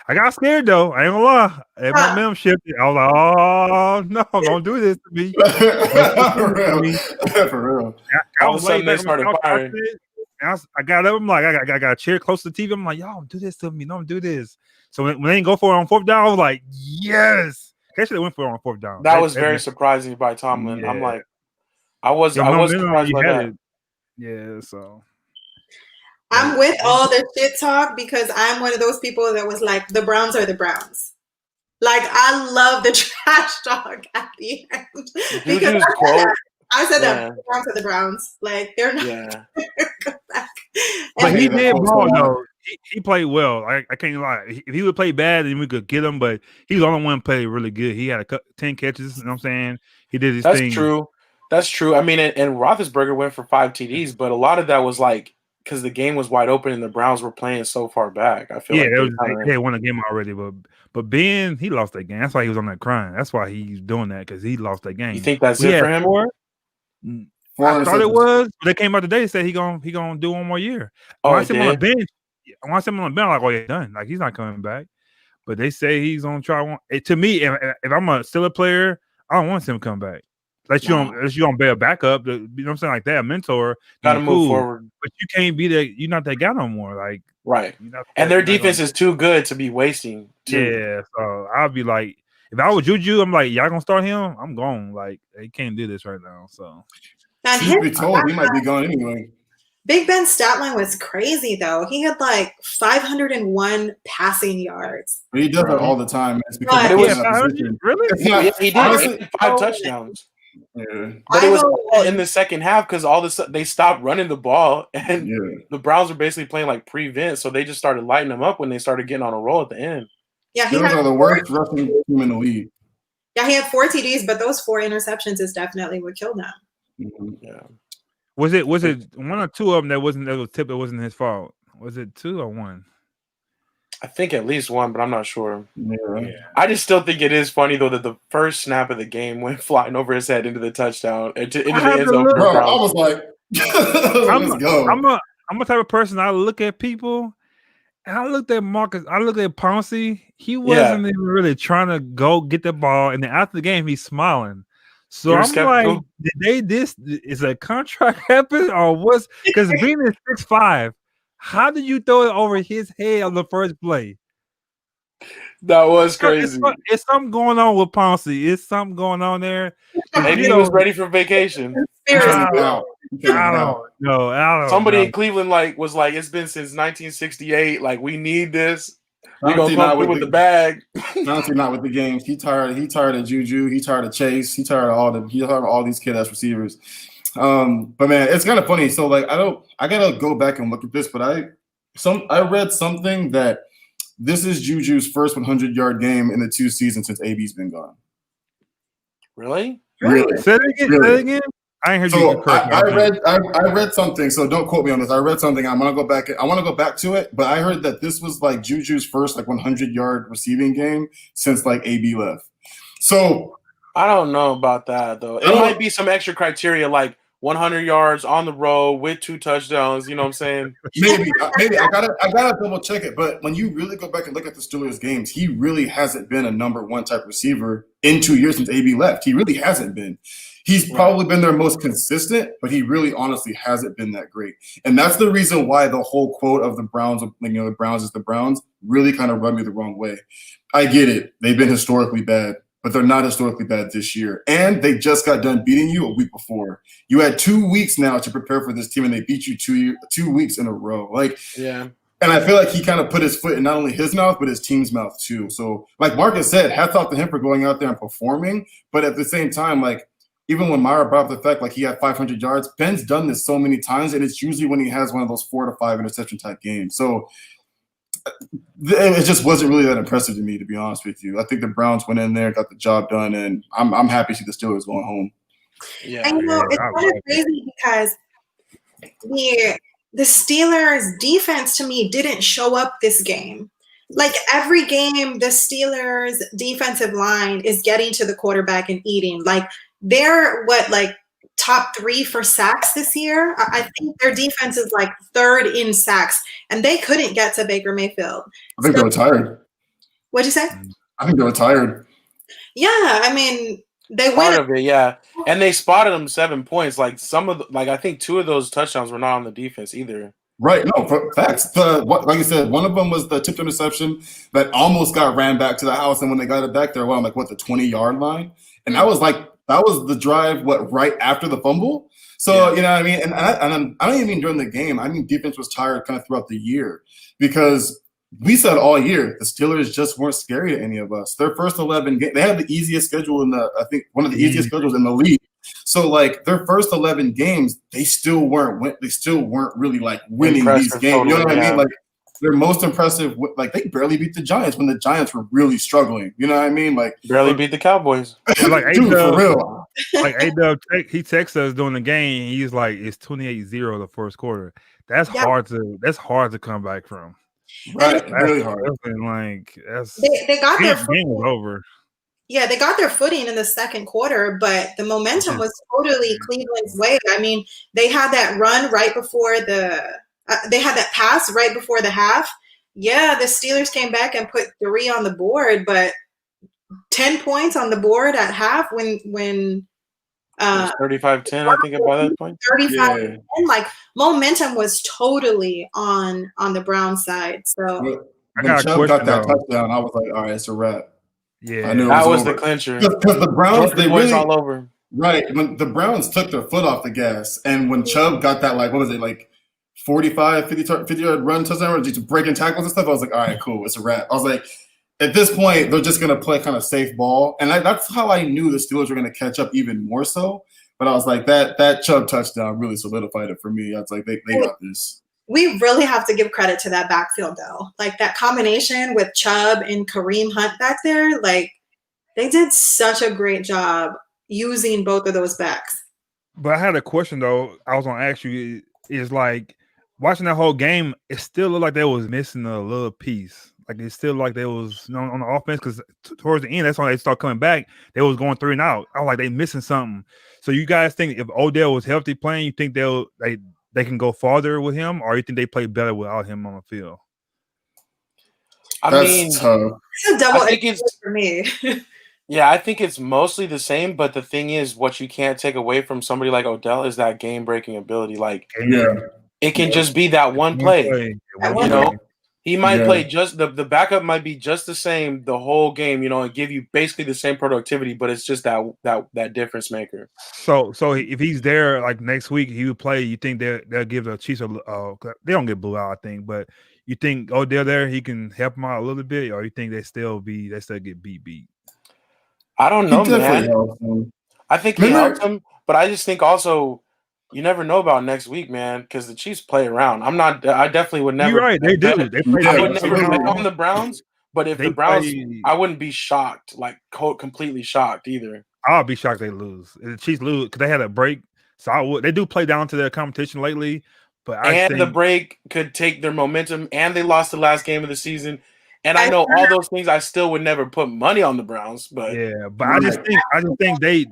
I got scared though. I ain't gonna lie. And my mem shifted. I was like, "Oh no, don't do this to me."
For real.
All of a sudden they started firing.
I got up. I'm like, I got a chair close to the TV. I'm like, "Y'all don't do this to me. Don't do this." So when they didn't go for it on fourth down, I was like, "Yes." They should have went for it on fourth down.
That was very surprising by Tomlin. Yeah. I'm like, I was
Your
I was
momentum,
surprised
you
by
had
that.
it. Yeah, so
I'm with all the shit talk because I'm one of those people that was like, the Browns are the Browns. Like, I love the trash talk at the end. Because
Juju's quote,
I said that
yeah,
the Browns are the Browns. Like, they're not
yeah.
going to come back.
but
And
he
hate that
did
quote so
ball
much.
though. He played well. I can't lie. If he would play bad, then we could get him. But he was the only one played really good. He had 10 catches. You know what I'm saying? He did his
That's
thing.
true. That's true. I mean, and Roethlisberger went for 5 TDs, but a lot of that was like because the game was wide open and the Browns were playing so far back. I feel
Yeah,
like
they won the game already. But Ben, he lost that game. That's why he was on that crying. That's why he's doing that because he lost that game.
you think that's
We
it
had
for him?
4.
Four
I thought it
interceptions.
was. But they came out today and said he gonna do one more year.
Oh,
When I
it
see him on the
did?
bench, I'm like, oh, yeah, done. Like he's not coming back. But they say he's gonna try one. To me, if I'm a Steelers player, I don't want him to come back. Unless you don't bear a backup, you know what I'm saying, like that, a mentor.
Gotta
Then
move
cool.
forward.
But you can't be that. You're not that guy no more. Like
Right.
you're not
And
that-
their
you're not
defense
gonna-
is too good to be wasting, too.
Yeah, so I'll be like, if I was Juju, I'm like, y'all gonna start him? I'm gone. Like, he can't do this right now. So
And
Truth be told, he might be gone anyway.
Big Ben's stat line was crazy, though. He had like 501 passing yards.
But he does that
Right.
all the time. It's because
But
he
it
was
was-
in that position.
really?
It's not,
Yeah, he did.
honestly,
He had 5 touchdowns.
yeah.
But it was
I
all in the second half because all this they stopped running the ball and
Yeah.
the Browns were basically playing like prevent, so they just started lighting them up when they started getting on a roll at the end.
Yeah, he
Steelers
had
are the worst rushing team in the league.
he had 4 TDs, but those 4 interceptions is definitely what killed him.
Mhm.
Yeah.
Was it one or two of them that was tip? It wasn't his fault. Was it 2 or 1?
I think at least one, but I'm not sure.
Yeah.
I just still think it is funny though that the first snap of the game went flying over his head into the touchdown, into the
had
end
to
zone.
look.
for the
Bro, I
Browns.
was like, let's go.
I'm a type of person. I look at people, and I looked at Marcus. I looked at Pouncey. He wasn't even really trying to go get the ball, and then after the game, he's smiling. So
You were
I'm
skeptical?
like, did they this is a contract happen or what's? Because being at 6'5", how did you throw it over his head on the first play?
That was crazy.
It's something going on with Pouncey. It's something going on there.
Maybe he was ready for vacation.
He's trying
Seriously.
to get out. He's trying to
I
get out.
don't know. I don't
Somebody
know.
in Cleveland was like, it's been since 1968. Like, we need this. We gonna
Honestly,
come
not
through
with
with the bag.
Honestly, not with the games. He tired of Juju. He tired of Chase. He tired of all these kid ass receivers. But man, it's kind of funny. So like, I gotta go back and look at this. But I read something that this is Juju's first 100-yard game in the 2 seasons since AB's been gone.
Really?
Really?
Say it again.
Really?
Say it again. I ain't heard you.
So
correct me.
I read something. So don't quote me on this. I read something. I want to go back to it. But I heard that this was like Juju's first like 100-yard receiving game since like AB left. So
I don't know about that though. It might be some extra criteria like 100 yards on the road with 2 touchdowns. You know what I'm saying?
maybe I gotta double check it. But when you really go back and look at the Steelers games, he really hasn't been a number 1 type receiver in 2 years since AB left. He really hasn't been. He's probably been their most consistent, but he really honestly hasn't been that great. And that's the reason why the whole quote of the Browns, the Browns is the Browns, really kind of rubbed me the wrong way. I get it. They've been historically bad, but they're not historically bad this year. And they just got done beating you a week before. You had 2 weeks now to prepare for this team, and they beat you 2 weeks in a row. Like,
Yeah.
and I feel like he kind of put his foot in not only his mouth, but his team's mouth too. So like Marcus said, hats off to him for going out there and performing. But at the same time, like, even when Myra brought up the fact like he had 500 yards, Ben's done this so many times, and it's usually when he has one of those 4 to 5 interception type games. So it just wasn't really that impressive to me, to be honest with you. I think the Browns went in there, got the job done, and I'm happy to see the Steelers going home.
Yeah.
And it's kind of crazy because the Steelers defense to me didn't show up this game. Like every game, the Steelers defensive line is getting to the quarterback and eating. Like they're top 3 for sacks this year. I think their defense is like 3rd in sacks, and they couldn't get to Baker Mayfield.
I think they were tired.
What'd you say?
I think they were tired.
Yeah, I mean they
Part
went.
of it, yeah. And they spotted them 7 points. Like I think 2 of those touchdowns were not on the defense either.
Right, no, facts. Like you said, one of them was the tipped interception that almost got ran back to the house, and when they got it back there, the 20-yard line, and that was like that was the drive. Right after the fumble. So you know what I mean. And I don't even mean during the game. I mean defense was tired kind of throughout the year because we said all year the Steelers just weren't scary to any of us. Their first 11 games, they had the easiest schedule I think one of the easiest schedules in the league. So like their first 11 games, they still weren't really like winning these games. Totally, you know what I mean? Like their most impressive, like they barely beat the Giants when the Giants were really struggling. You know what I mean? Like
barely beat the Cowboys.
Like
dude, for real.
Like A-Dub, he texted us during the game. He's like, it's 28-0 the first quarter. That's hard to come back from.
Right, really hard.
Like
they got their
game was over.
Yeah, they got their footing in the second quarter, but the momentum was totally Cleveland's way. I mean, they had that run right before they had that pass right before the half. Yeah, the Steelers came back and put 3 on the board, but 10 points on the board at half when
35-10, I think by that point.
35-10, like momentum was totally on the Brown side. So
when Chubb got that touchdown, I was like, all right, it's a wrap.
Yeah,
I knew
that was the clincher.
Because the Browns, they really
all over.
Right, when the Browns took their foot off the gas, and when Chubb got that, like, what was it, like 45, 50-yard run touchdown, just breaking tackles and stuff, I was like, all right, cool, it's a wrap. I was like, at this point, they're just going to play kind of safe ball, and that's how I knew the Steelers were going to catch up even more so. But I was like, that Chubb touchdown really solidified it for me. I was like, they got this.
We really have to give credit to that backfield, though. Like, that combination with Chubb and Kareem Hunt back there, like, they did such a great job using both of those backs.
But I had a question, though. I was going to ask you, is like, watching that whole game, it still looked like they was missing a little piece. Like, it still like they was on the offense, because towards the end, that's when they start coming back. They was going 3 and out. I was like, they missing something. So you guys think if Odell was healthy playing, you think they can go farther with him, or you think they play better without him on the field?
I mean, tough.
It's a double for me.
Yeah, I think it's mostly the same, but the thing is, what you can't take away from somebody like Odell is that game-breaking ability. Like, it can just be that one play. You know, he might play just the backup might be just the same the whole game, you know, and give you basically the same productivity, but it's just that difference maker.
So if he's there like next week, he would play. You think they'll give the Chiefs they don't get blew out, I think, but you think Odell there, he can help them out a little bit, or you think they still get beat?
I don't know, man. I think he helped him, but I just think also you never know about next week, man, because the Chiefs play around. I definitely would never.
You're right, they do. They play.
I would never bet on the Browns, but if the Browns, I wouldn't be shocked, like completely shocked either.
I'll be shocked they lose. If the Chiefs lose because they had a break, so they do play down to their competition lately. But
the break could take their momentum, and they lost the last game of the season. And I know all those things. I still would never put money on the Browns, but
I just think they.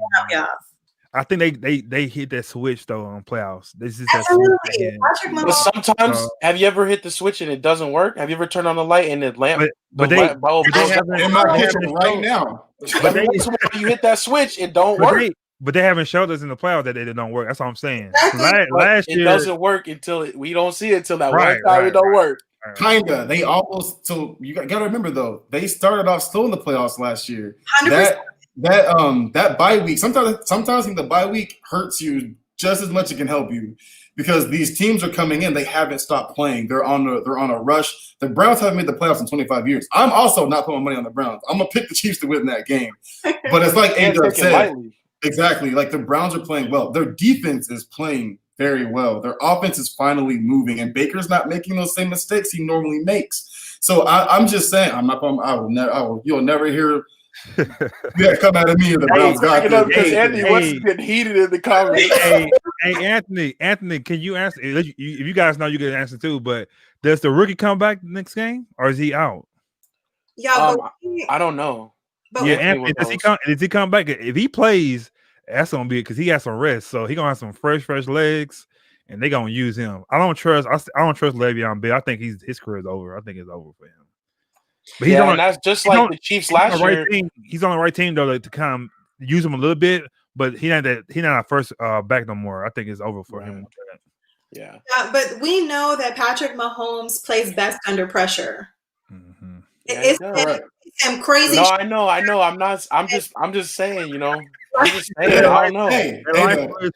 I think they hit that switch though on playoffs. This is
that
sometimes have you ever hit the switch and it doesn't work? Have you ever turned on the light and it lamp?
But they have
in my kitchen right now.
But you hit that switch, it don't work.
But they haven't showed us in the playoffs that it don't work. That's what I'm saying.
Last year, it doesn't work until we don't see it until that one time it don't work.
Kinda. They almost. So you got to remember though, they started off slow in the playoffs last year.
100%.
That bye week. Sometimes the bye week hurts you just as much as it can help you, because these teams are coming in. They haven't stopped playing. They're on a rush. The Browns haven't made the playoffs in 25 years. I'm also not putting money on the Browns. I'm gonna pick the Chiefs to win that game. But it's like Andrew said. Exactly. Like the Browns are playing well. Their defense is playing very well. Their offense is finally moving, and Baker's not making those same mistakes he normally makes. So I'm just saying, you'll never hear come out of me. The Browns got
because Anthony wants to get heated in the comments.
Hey, Anthony, can you answer? If you guys know, you can answer too. But does the rookie come back next game, or is he out?
Yeah,
I don't know.
Anthony, does he come back? If he plays, that's gonna be because he has some rest, so he gonna have some fresh legs, and they gonna use him. I don't trust Le'Veon Bell. I think his career is over. I think it's over for him. But
and that's just like the Chiefs last year.
He's on the right team though to kind of use him a little bit, but he's not our first back no more. I think it's over for him.
Yeah, but we know that Patrick Mahomes plays best under pressure.
It's
crazy.
No, I know. I'm just saying, you know. I'm just saying, I don't know.
Hey,
like-
no,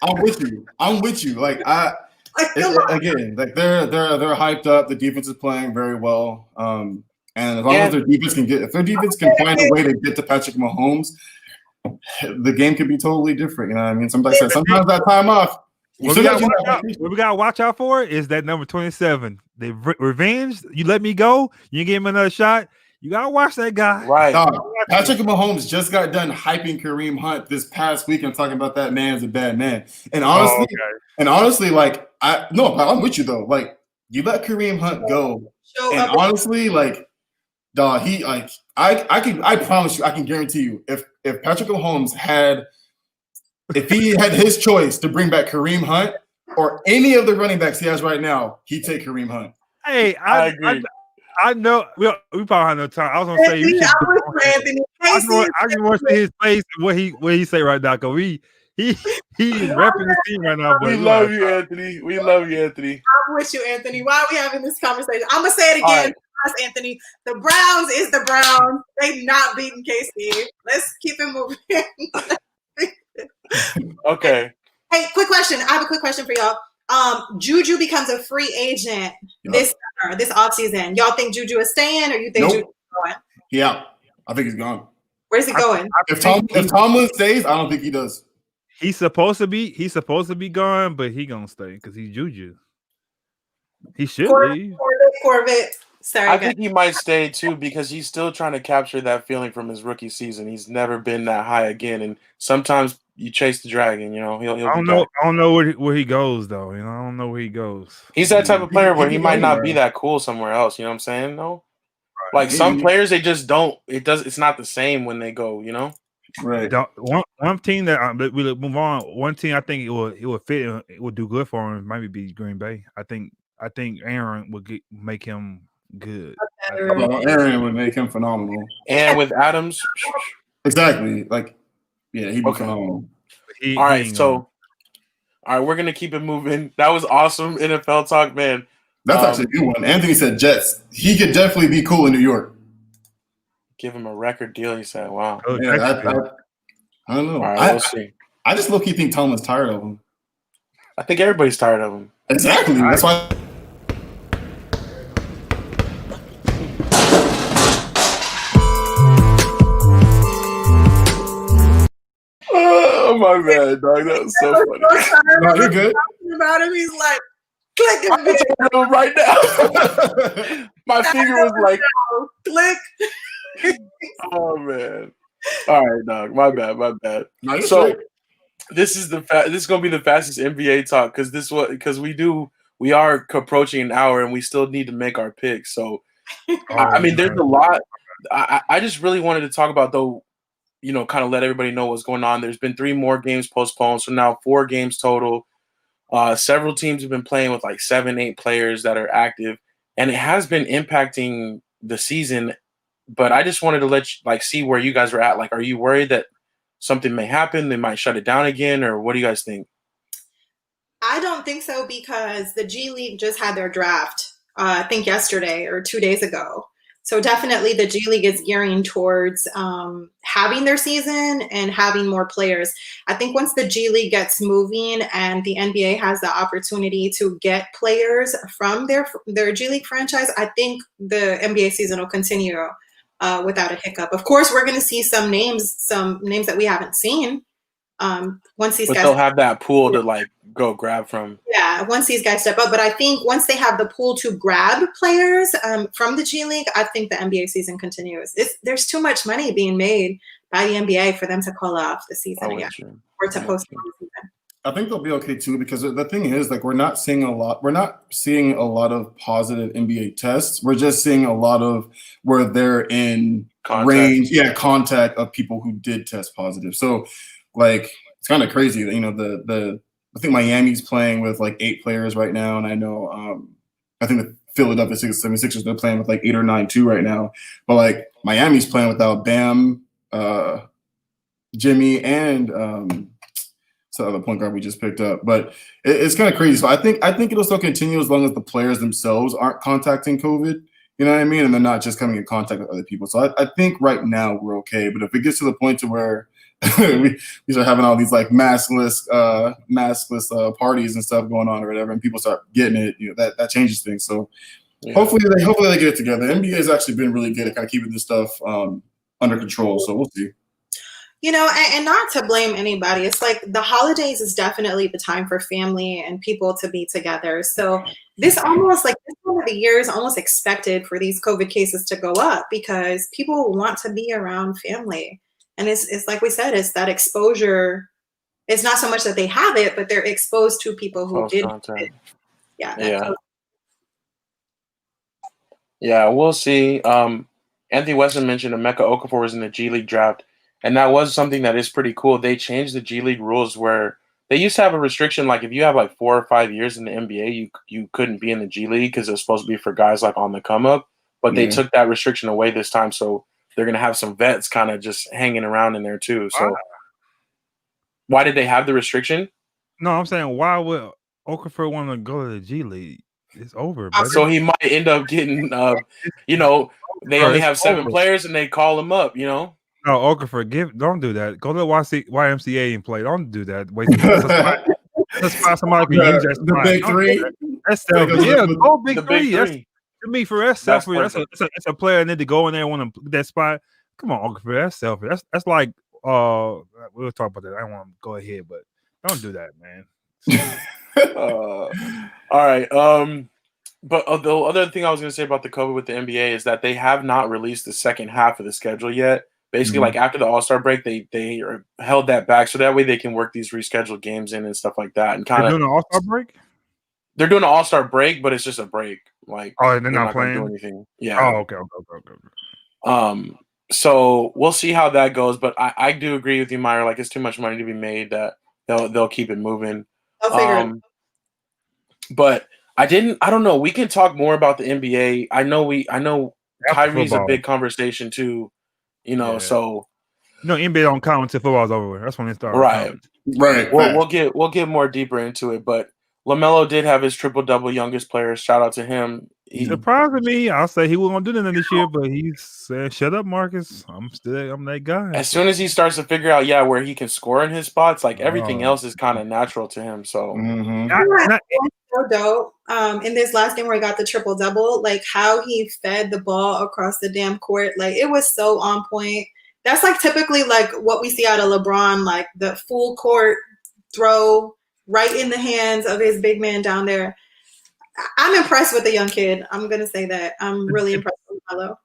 I'm with you. Like
Come on.
again, like they're hyped up. The defense is playing very well. And as long as their defense can find a way to get to Patrick Mahomes, the game can be totally different. You know what I mean? Sometimes that time off.
What we gotta watch out for is that number 27. They revenge. You let me go. You give him another shot. You gotta watch that guy.
Right.
Patrick Mahomes just got done hyping Kareem Hunt this past week and talking about that man's a bad man. And honestly, like I'm with you though. Like you let Kareem Hunt go, and honestly, like dog, he like I promise you, I can guarantee you, if Patrick Mahomes if he had his choice to bring back Kareem Hunt or any of the running backs he has right now, he'd take Kareem Hunt.
Hey,
I agree.
I know we probably have no time. I was gonna say I just want to see his face and what he say right now, because he is repping the team right now.
We love you, Anthony. We love you, Anthony.
I'm with you, Anthony. Why are we having this conversation? I'm gonna say it again. Right. Anthony, the Browns is the Browns. They not beating KC. Let's keep it moving.
Okay.
Hey, quick question. I have a quick question for y'all. Juju becomes a free agent this offseason. Y'all think Juju is staying, or you think Juju is going?
Yeah, I think he's gone.
Where's he going?
If Tomlin stays, I don't think he does.
He's supposed to be gone, but he gonna stay because he's Juju. He should leave.
Corvette. Sorry,
I think he might stay too, because he's still trying to capture that feeling from his rookie season. He's never been that high again, and sometimes you chase the dragon. You know, he'll
I don't know where he goes though. You know, I don't know where he goes.
He's that type of player where he might not be that cool somewhere else. You know what I'm saying? No, like some players, they just don't. It's not the same when they go. You know,
right?
One team that we move on. One team I think it would fit. It would do good for him. Might be Green Bay. I think Aaron would make him good.
Aaron would make him phenomenal.
And with Adams,
exactly. Like, yeah, he'd be phenomenal.
All right, we're gonna keep it moving. That was awesome NFL talk, man.
That's actually a good one. Anthony said Jets. He could definitely be cool in New York.
Give him a record deal. He said, "Wow."
Yeah, I don't know.
All right, we'll see.
I just low-key think Tomlin's tired of him.
I think everybody's tired of him.
Exactly. That's why.
Oh my bad, dog. That was so funny.
No, you're good.
About him, he's like, click it
right now. My finger was like,
click.
Oh man. All right, dog. My bad.
No,
so this is gonna be the fastest NBA talk, because we are approaching an hour and we still need to make our picks. So I mean, there's a lot. I just really wanted to talk about, though, you know, kind of let everybody know what's going on. There's been 3 more games postponed, so now 4 games total. Several teams have been playing with like 7-8 players that are active, and it has been impacting the season. But I just wanted to see where you guys are at. Like, are you worried that something may happen? They might shut it down again, or what do you guys think?
I don't think so, because the G League just had their draft, I think yesterday or 2 days ago. So definitely the G League is gearing towards having their season and having more players. I think once the G League gets moving and the NBA has the opportunity to get players from their G League franchise, I think the NBA season will continue without a hiccup. Of course, we're going to see some names that we haven't seen. Once these guys,
they'll have that pool to go grab from.
Yeah, once these guys step up. But I think once they have the pool to grab players from the G League, I think the NBA season continues. There's too much money being made by the NBA for them to call off the season again, or to postpone the season.
I think they'll be okay too, because the thing is, we're not seeing a lot of positive NBA tests. We're just seeing a lot of where they're in contact of people who did test positive. So it's kind of crazy that, you know, I think Miami's playing with 8 players right now, and I know I think the Philadelphia 76ers, they're playing with 8 or 9 too right now. But Miami's playing without Bam, Jimmy, and the other point guard we just picked up. But it's kind of crazy. So I think it'll still continue as long as the players themselves aren't contacting COVID. You know what I mean? And they're not just coming in contact with other people. So I think right now we're okay. But if it gets to the point to where we start having all these like maskless parties and stuff going on or whatever, and people start getting it. That changes things. So hopefully they get it together. NBA has actually been really good at kind of keeping this stuff under control. So we'll see.
And not to blame anybody. It's like the holidays is definitely the time for family and people to be together. So this time of the year is almost expected for these COVID cases to go up because people want to be around family. And it's like we said, it's that exposure. It's not so much that they have it, but they're exposed to people who did it.
Yeah, we'll see. Anthony Weston mentioned Emeka Okafor was in the G League draft. And that was something that is pretty cool. They changed the G League rules where they used to have a restriction, like if you have like 4 or 5 years in the NBA, you couldn't be in the G League because it was supposed to be for guys like on the come up. But they took that restriction away this time, so they're gonna have some vets kind of just hanging around in there too. So why did they have the restriction?
No, I'm saying why would Okafor want to go to the G League? It's over. Brother.
So he might end up getting, they only have 7 players and they call him up.
No, Okafor, don't do that. Go to the YMCA and play. Don't do that. Wait, let's find somebody who can use that.
The big three.
That's selfish. Yeah, go big three.
That's,
to me, for that's selfish. That's a player that need to go in there and want to that spot. Come on, Okafor, that's selfish. That's like we'll talk about that. I don't want to go ahead, but don't do that, man.
All right. But the other thing I was going to say about the COVID with the NBA is that they have not released the second half of the schedule yet. Basically, like after the All-Star break, they held that back so that way they can work these rescheduled games in and stuff like that. And kind of
doing an All-Star break.
They're doing an All-Star break, but it's just a break. Like
they're not playing.
Do anything. Yeah.
Oh, okay.
So we'll see how that goes, but I do agree with you, Meyer. Like it's too much money to be made that they'll keep it moving.
I'll figure it.
But I don't know. We can talk more about the NBA. I know Kyrie's a big conversation too. So
NBA don't count until football's over with. That's when it starts.
Right.
We'll get more deeper into it, but LaMelo did have his triple-double, youngest player. Shout out to him.
He surprised me. I'll say he wasn't gonna do nothing this year, but he said, "Shut up, Marcus. I'm that guy."
As soon as he starts to figure out, where he can score in his spots, like everything else is kind of natural to him. So,
so dope. In this last game where he got the triple-double, like how he fed the ball across the damn court, like it was so on point. That's like typically like what we see out of LeBron, like the full court throw right in the hands of his big man down there. I'm impressed with the young kid. I'm going to say that. I'm really impressed with Melo.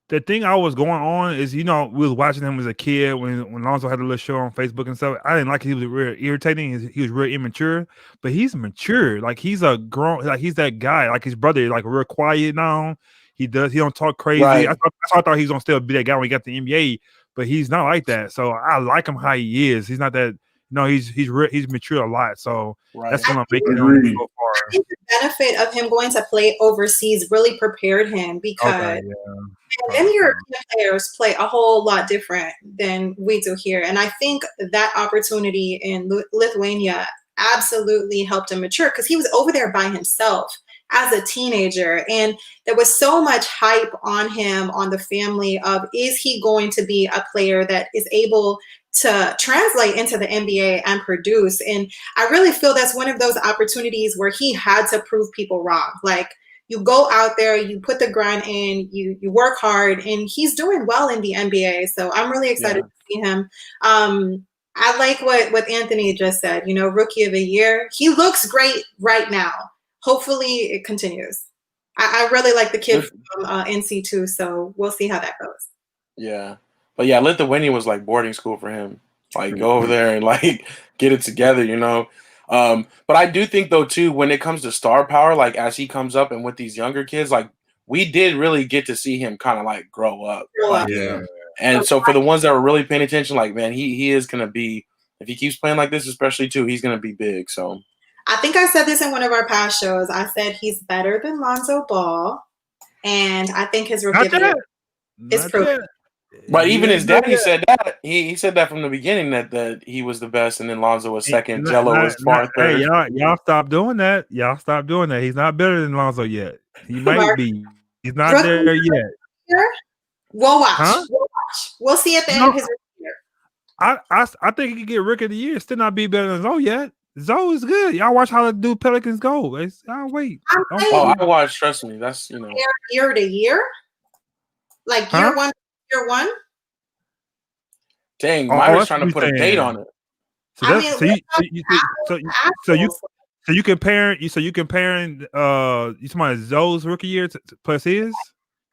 The thing I was going on is, we was watching him as a kid when Lonzo had a little show on Facebook and stuff. I didn't like it. He was real irritating. He was real immature, but he's mature. Like he's a grown, like he's that guy, like his brother, like real quiet now. He don't talk crazy.
Right.
I thought he was going to still be that guy when he got the NBA, but he's not like that. So I like him how he is. He's not that. He's matured a lot, so that's gonna make it go far.
I think the benefit of him going to play overseas really prepared him because them European players play a whole lot different than we do here, and I think that opportunity in Lithuania absolutely helped him mature because he was over there by himself as a teenager, and there was so much hype on him, on the family of is he going to be a player that is able to translate into the NBA and produce. And I really feel that's one of those opportunities where he had to prove people wrong. Like you go out there, you put the grind in, you work hard, and he's doing well in the NBA. So I'm really excited to see him. I like what Anthony just said, rookie of the year. He looks great right now. Hopefully it continues. I really like the kid from NC too. So we'll see how that goes.
Yeah. But yeah, Lithuania was like boarding school for him. Like go over there and like get it together, But I do think though too, when it comes to star power, like as he comes up and with these younger kids, like we did really get to see him kind of like grow up. And so for the ones that were really paying attention, like man, he is gonna be, if he keeps playing like this, especially too, he's gonna be big. So
I think I said this in one of our past shows. I said he's better than Lonzo Ball, and I think his rookie is proven.
But even his daddy said that. He said that from the beginning that he was the best, and then Lonzo was second. Jello was far third.
Hey, y'all stop doing that. He's not better than Lonzo yet. He might be. He's not there yet.
We'll watch. We'll see at the end of his rookie year.
I think he could get Rookie of the Year. Still not be better than Zoe yet. Zoe is good. Y'all watch how the dude Pelicans go. I'll wait.
Oh, I watch. Trust me. That's
year to year, like year one.
Dang, Myra's trying to put a date on it.
So you comparing you talking about Zoe's rookie year plus his?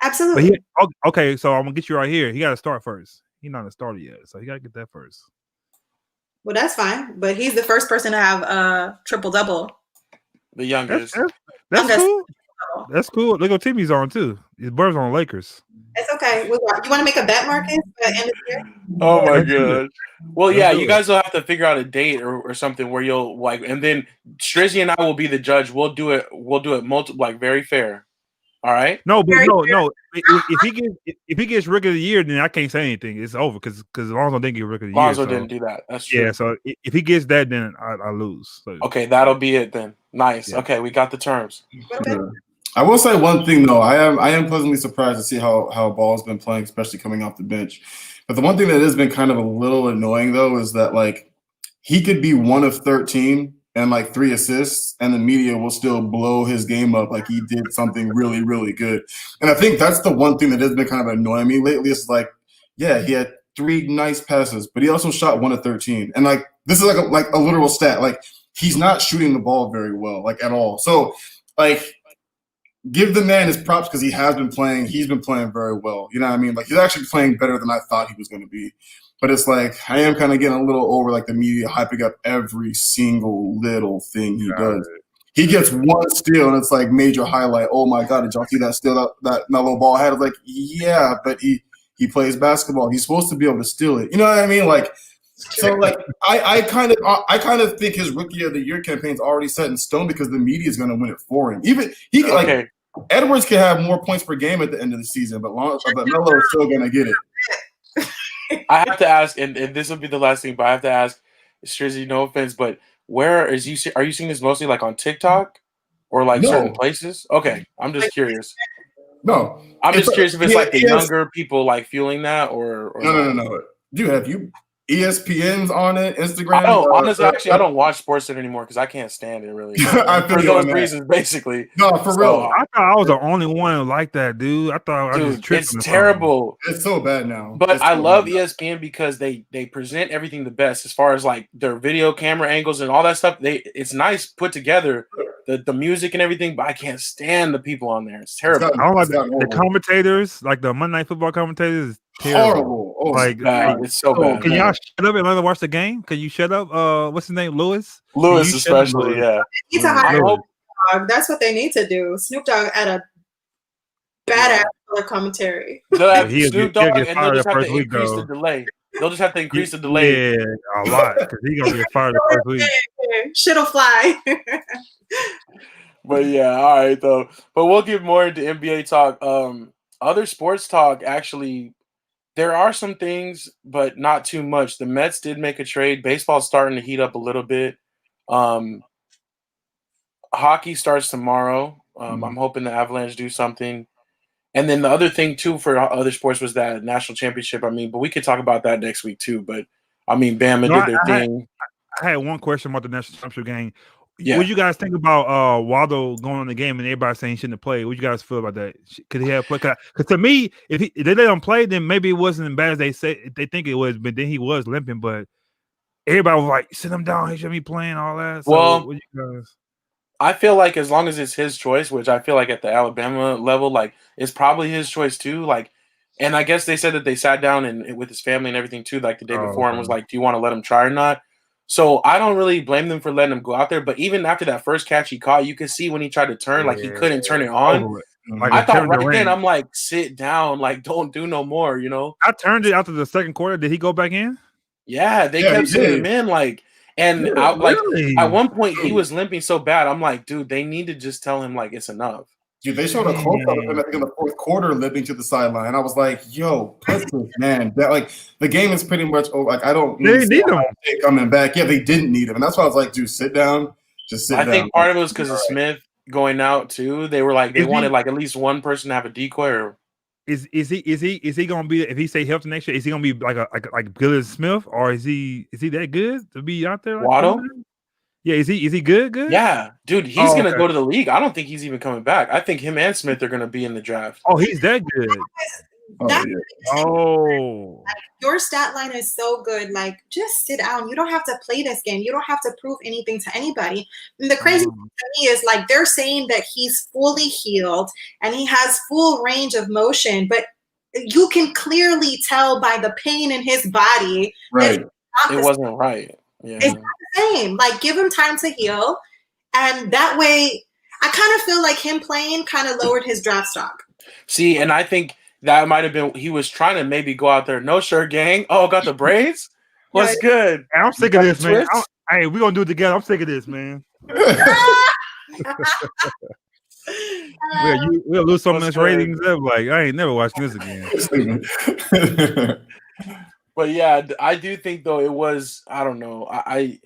Absolutely.
Okay, so I'm gonna get you right here. He got to start first. He's not a starter yet, so he got to get that first.
Well, that's fine, but he's the first person to have a triple-double.
The youngest.
That's cool. That's cool. Look what team he's on too. His brother's on Lakers.
It's okay. You want to make a bet, Marcus? At the end of the year?
Oh my god. Well, yeah, you guys will have to figure out a date or something where you'll like, and then Strizzy and I will be the judge. We'll do it very fair. All right.
No. If he gets Rookie of the Year, then I can't say anything. It's over because Lonzo didn't get Rookie of the Year.
Lonzo didn't do that. That's true.
Yeah. So if he gets that, then I lose. So.
Okay, that'll be it then. Nice. Yeah. Okay, we got the terms.
Yeah. I will say one thing though. I am pleasantly surprised to see how Ball's been playing, especially coming off the bench. But the one thing that has been kind of a little annoying though is that like he could be 1 of 13 and like 3 assists, and the media will still blow his game up like he did something really, really good. And I think that's the one thing that has been kind of annoying me lately. It's like, yeah, he had 3 nice passes, but he also shot 1 of 13. And like this is like a literal stat. Like he's not shooting the ball very well, like at all. So like give the man his props because he has been playing. He's been playing very well. You know what I mean? Like he's actually playing better than I thought he was going to be. But it's like I am kind of getting a little over like the media hyping up every single little thing he does. He gets 1 steal and it's like major highlight. Oh my god, did y'all see that steal that little ball had? It's like, yeah, but he plays basketball. He's supposed to be able to steal it. You know what I mean? Like so like I kind of think his Rookie of the Year campaign's already set in stone because the media is going to win it for him. Even he can, like Edwards can have more points per game at the end of the season, but Melo is still going to get it.
I have to ask, and this will be the last thing, but I have to ask, Strizzy, no offense, but where are you seeing this mostly like on TikTok or like certain places? Okay, I'm just curious.
No,
I'm just curious if it's like the younger people like fueling that or
no. Dude, have you ESPN's on it, Instagram?
I don't honestly. Actually, I don't watch SportsCenter anymore because I can't stand it really. For those reasons, basically.
No, for real.
I thought I was the only one like that, dude. I thought I was
it's terrible.
It's so bad now.
But I love ESPN because they present everything the best as far as like their video camera angles and all that stuff. It's nice put together, the music and everything. But I can't stand the people on there. It's terrible.
I don't like the commentators, like the Monday Night Football commentators.
Horrible. Oh,
like it's so bad.
Can y'all shut up and let me watch the game? Can you shut up? What's his name? Lewis
especially. Yeah.
They need to hire Snoop Dogg. That's what they need to do. Snoop Dogg at a badass color commentary.
They'll have Snoop Dogg and they'll just have to increase the delay. They'll just have to increase the delay.
Yeah, a lot because he's gonna get fired the first week.
Shit'll fly.
But yeah, all right though. But we'll get more into NBA talk. Other sports talk actually. There are some things, but not too much. The Mets did make a trade. Baseball's starting to heat up a little bit. Hockey starts tomorrow. I'm hoping the Avalanche do something. And then the other thing, too, for other sports was that national championship. I mean, but we could talk about that next week, too. But, I mean, Bama did their thing.
I had one question about the national championship game.
Yeah.
What do you guys think about Waldo going on the game and everybody saying he shouldn't have played? What do you guys feel about that? Could he have played? Because to me, if they let him play, then maybe it wasn't as bad as they think it was. But then he was limping. But everybody was like, "Sit him down. He shouldn't be playing all that." So
well,
what you guys?
I feel like as long as it's his choice, which I feel like at the Alabama level, like it's probably his choice too. Like, and I guess they said that they sat down and with his family and everything too, like the day before, and was like, "Do you want to let him try or not?" So I don't really blame them for letting him go out there. But even after that first catch he caught, you could see when he tried to turn, like he couldn't turn it on. Like I thought right then, I'm like, sit down, like don't do no more, you know.
I turned it after the second quarter. Did he go back in?
Yeah, they kept sending him in, like, and really? At one point he was limping so bad. I'm like, dude, they need to just tell him like it's enough.
Dude, they showed a close up of him, I think, in the fourth quarter, limping to the sideline. I was like, "Yo, put this man." That like the game is pretty much over. Like I don't
need him
coming back. Yeah, they didn't need him, and that's why I was like, "Dude, sit down, just sit down."
I think part of it was because of Smith going out too. They were like they wanted like at least one person to have a decoy. Or
Is he gonna be if he stay healthy next year? Is he gonna be like Gillis Smith, or is he that good to be out there? Like
Waddle?
Yeah, is he good? Good.
Yeah, dude, he's
Oh,
gonna
okay.
go to the league. I don't think he's even coming back. I think him and Smith are gonna be in the draft.
Oh, he's that good.
That's
Oh,
your stat line is so good. Like, just sit down. You don't have to play this game. You don't have to prove anything to anybody. And the crazy thing to me is, like, they're saying that he's fully healed and he has full range of motion, but you can clearly tell by the pain in his body
Right.
that
It wasn't right. Yeah.
it's not the same. Like, give him time to heal, and that way, I kind of feel like him playing kind of lowered his draft stock.
See, and I think that might have been he was trying to maybe go out there. No shirt gang. Oh, got the braids? What's good?
I'm sick of this, man. Hey, we're gonna do it together. I'm sick of this, man. We'll lose so much ratings. Like, I ain't never watching this again.
But yeah, I do think though it was. I don't know. I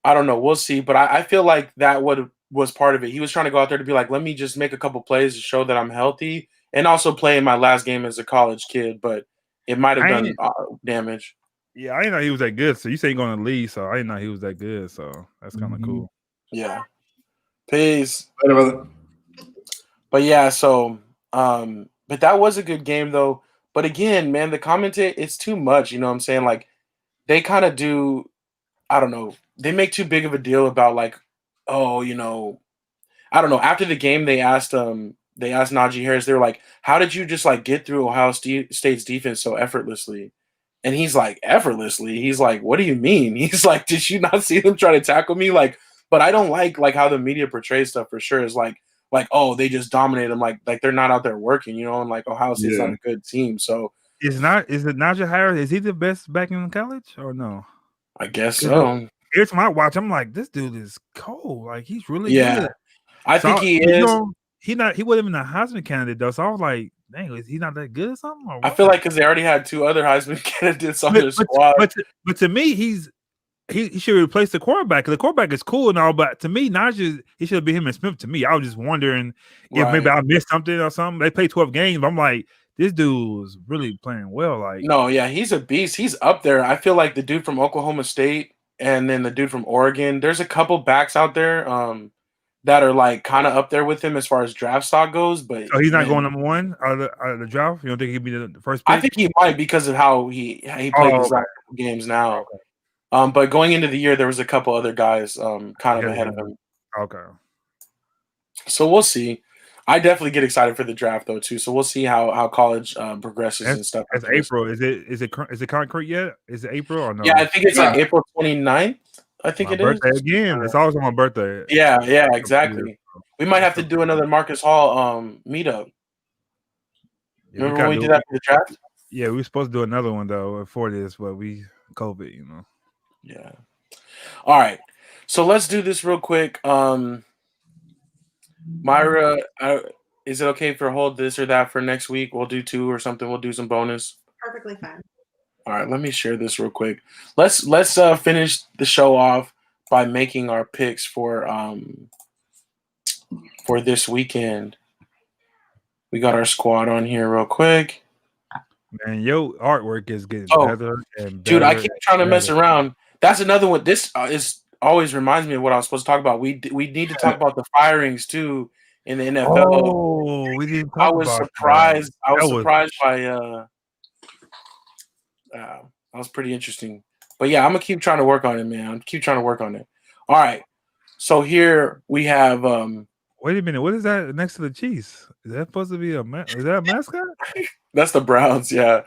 don't know. We'll see. But I feel like that was part of it. He was trying to go out there to be like, let me just make a couple plays to show that I'm healthy, and also play in my last game as a college kid. But it might have done damage.
Yeah, I didn't know he was that good. So you say you're going to leave, so I didn't know he was that good. So that's kind of cool.
Yeah. Peace.
Later, brother.
But yeah, so but that was a good game though. But again, man, the commentate, it's too much, you know what I'm saying? Like they kind of do, I don't know, they make too big of a deal about like, oh, you know, I don't know. After the game, they asked Najee Harris, they were like, how did you just like get through Ohio State's defense so effortlessly? And he's like, effortlessly? He's like, what do you mean? He's like, did you not see them try to tackle me? Like, but I don't like how the media portrays stuff for sure. Is like, oh, they just dominate them. Like they're not out there working, you know, and like Ohio State's not a good team. So
is it Najee Harris? Is he the best back in college or no?
I guess so.
Every time I watch, I'm like, this dude is cold. Like he's really good.
I think he is.
You know, he wasn't even a Heisman candidate though. So I was like, dang, is he not that good or something? Or
I feel like because they already had two other Heisman candidates on their squad.
But to me, he should replace the quarterback. The quarterback is cool and all, but to me, Najee, he should be him and Smith. To me, I was just wondering if maybe I missed something or something. They played 12 games. But I'm like, this dude was really playing well. Like,
no, yeah, he's a beast. He's up there. I feel like the dude from Oklahoma State and then the dude from Oregon. There's a couple backs out there that are like kind of up there with him as far as draft stock goes. But
so he's not going number one out of the draft. You don't think he'd be the first pick?
I think he might because of how he played these last games now. Okay. But going into the year, there was a couple other guys kind of ahead of him.
Okay.
So we'll see. I definitely get excited for the draft though too. So we'll see how college progresses and stuff.
It's April. Is it concrete yet? Is it April or no?
Yeah, I think it's like April 29th. I think
my birthday is. Again. It's always on my birthday.
Yeah, exactly. We might have to do another Marcus Hall meetup. Remember when we did that for the draft?
Yeah, we were supposed to do another one though for this, but COVID, you know.
Yeah. All right. So let's do this real quick. Myra, is it okay if we hold this or that for next week? We'll do 2 or something. We'll do some bonus.
Perfectly fine.
All right. Let me share this real quick. Let's finish the show off by making our picks for this weekend. We got our squad on here real quick.
Man, your artwork is getting better and better.
Dude, I keep trying to mess around. That's another one. This always reminds me of what I was supposed to talk about. We need to talk about the firings too in the NFL.
Oh, we didn't talk about
surprised. That. I was surprised by that was pretty interesting. But yeah, I'm gonna keep trying to work on it, man. Keep trying to work on it. All right. So here we have
wait a minute, what is that next to the Chiefs? Is that supposed to be is that a mascot?
That's the Browns, yeah.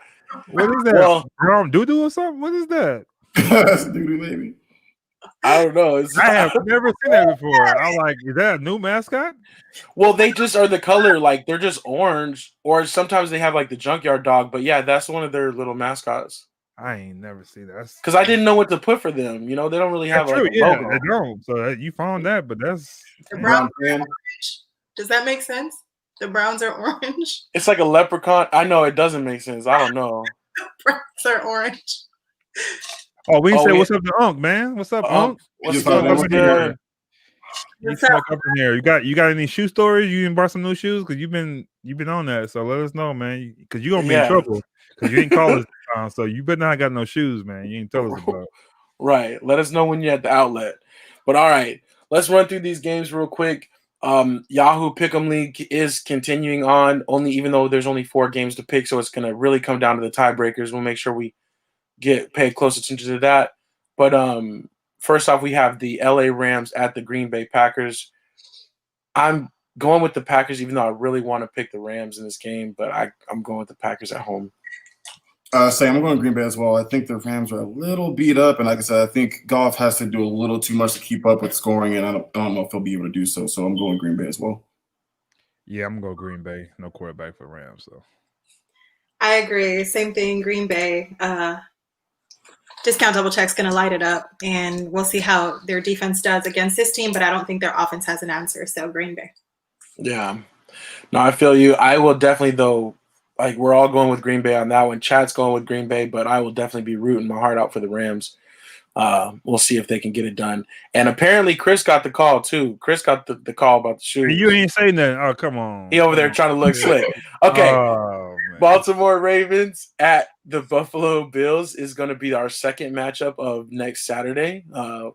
What is that? Well, Brown doo-doo or something? What is that?
That's doo-doo, baby.
I don't know.
I have never seen that before. I'm like, is that a new mascot?
Well, they just are the color, like they're just orange, or sometimes they have like the junkyard dog. But yeah, that's one of their little mascots.
I ain't never seen that.
Because I didn't know what to put for them. You know, they don't really have like a logo.
They don't. So you found that, but that's
the Browns are orange. Does that make sense? The Browns are orange.
It's like a leprechaun. I know it doesn't make sense. I don't know.
The Browns are orange.
Oh, we say what's up to Unc, man? What's up, Unc?
What's up over there?
You snuck up in there. You got any shoe stories? You didn't buy some new shoes because you've been You've been on that, so let us know, man. Because you're gonna be in
Yeah.
trouble. Because you ain't call us this time, so you better not got no shoes, man. You ain't tell us about it.
Right. Let us know when you're at the outlet. But all right, let's run through these games real quick. Yahoo Pick'em League is continuing on, only even though there's only 4 games to pick, so it's gonna really come down to the tiebreakers. We'll make sure we pay close attention to that. But first off, we have the LA Rams at the Green Bay Packers. I'm going with the Packers, even though I really want to pick the Rams in this game, but I'm going with the Packers at home.
Same. I'm going Green Bay as well. I think the Rams are a little beat up, and like I said, I think Goff has to do a little too much to keep up with scoring, and I don't know if he'll be able to do so. So I'm going Green Bay as well.
Yeah, I'm gonna go Green Bay. No quarterback for Rams, so.
I agree. Same thing. Green Bay. Discount double check's going to light it up, and we'll see how their defense does against this team. But I don't think their offense has an answer. So Green Bay.
Yeah. No, I feel you. I will definitely, though, like we're all going with Green Bay on that one. Chad's going with Green Bay, but I will definitely be rooting my heart out for the Rams. We'll see if they can get it done. And apparently Chris got the call, too. Chris got the call about the shoes.
You ain't saying nothing. Oh, come on.
He over there trying to look slick. Okay.
Oh, man.
Baltimore Ravens at the Buffalo Bills is going to be our second matchup of next Saturday.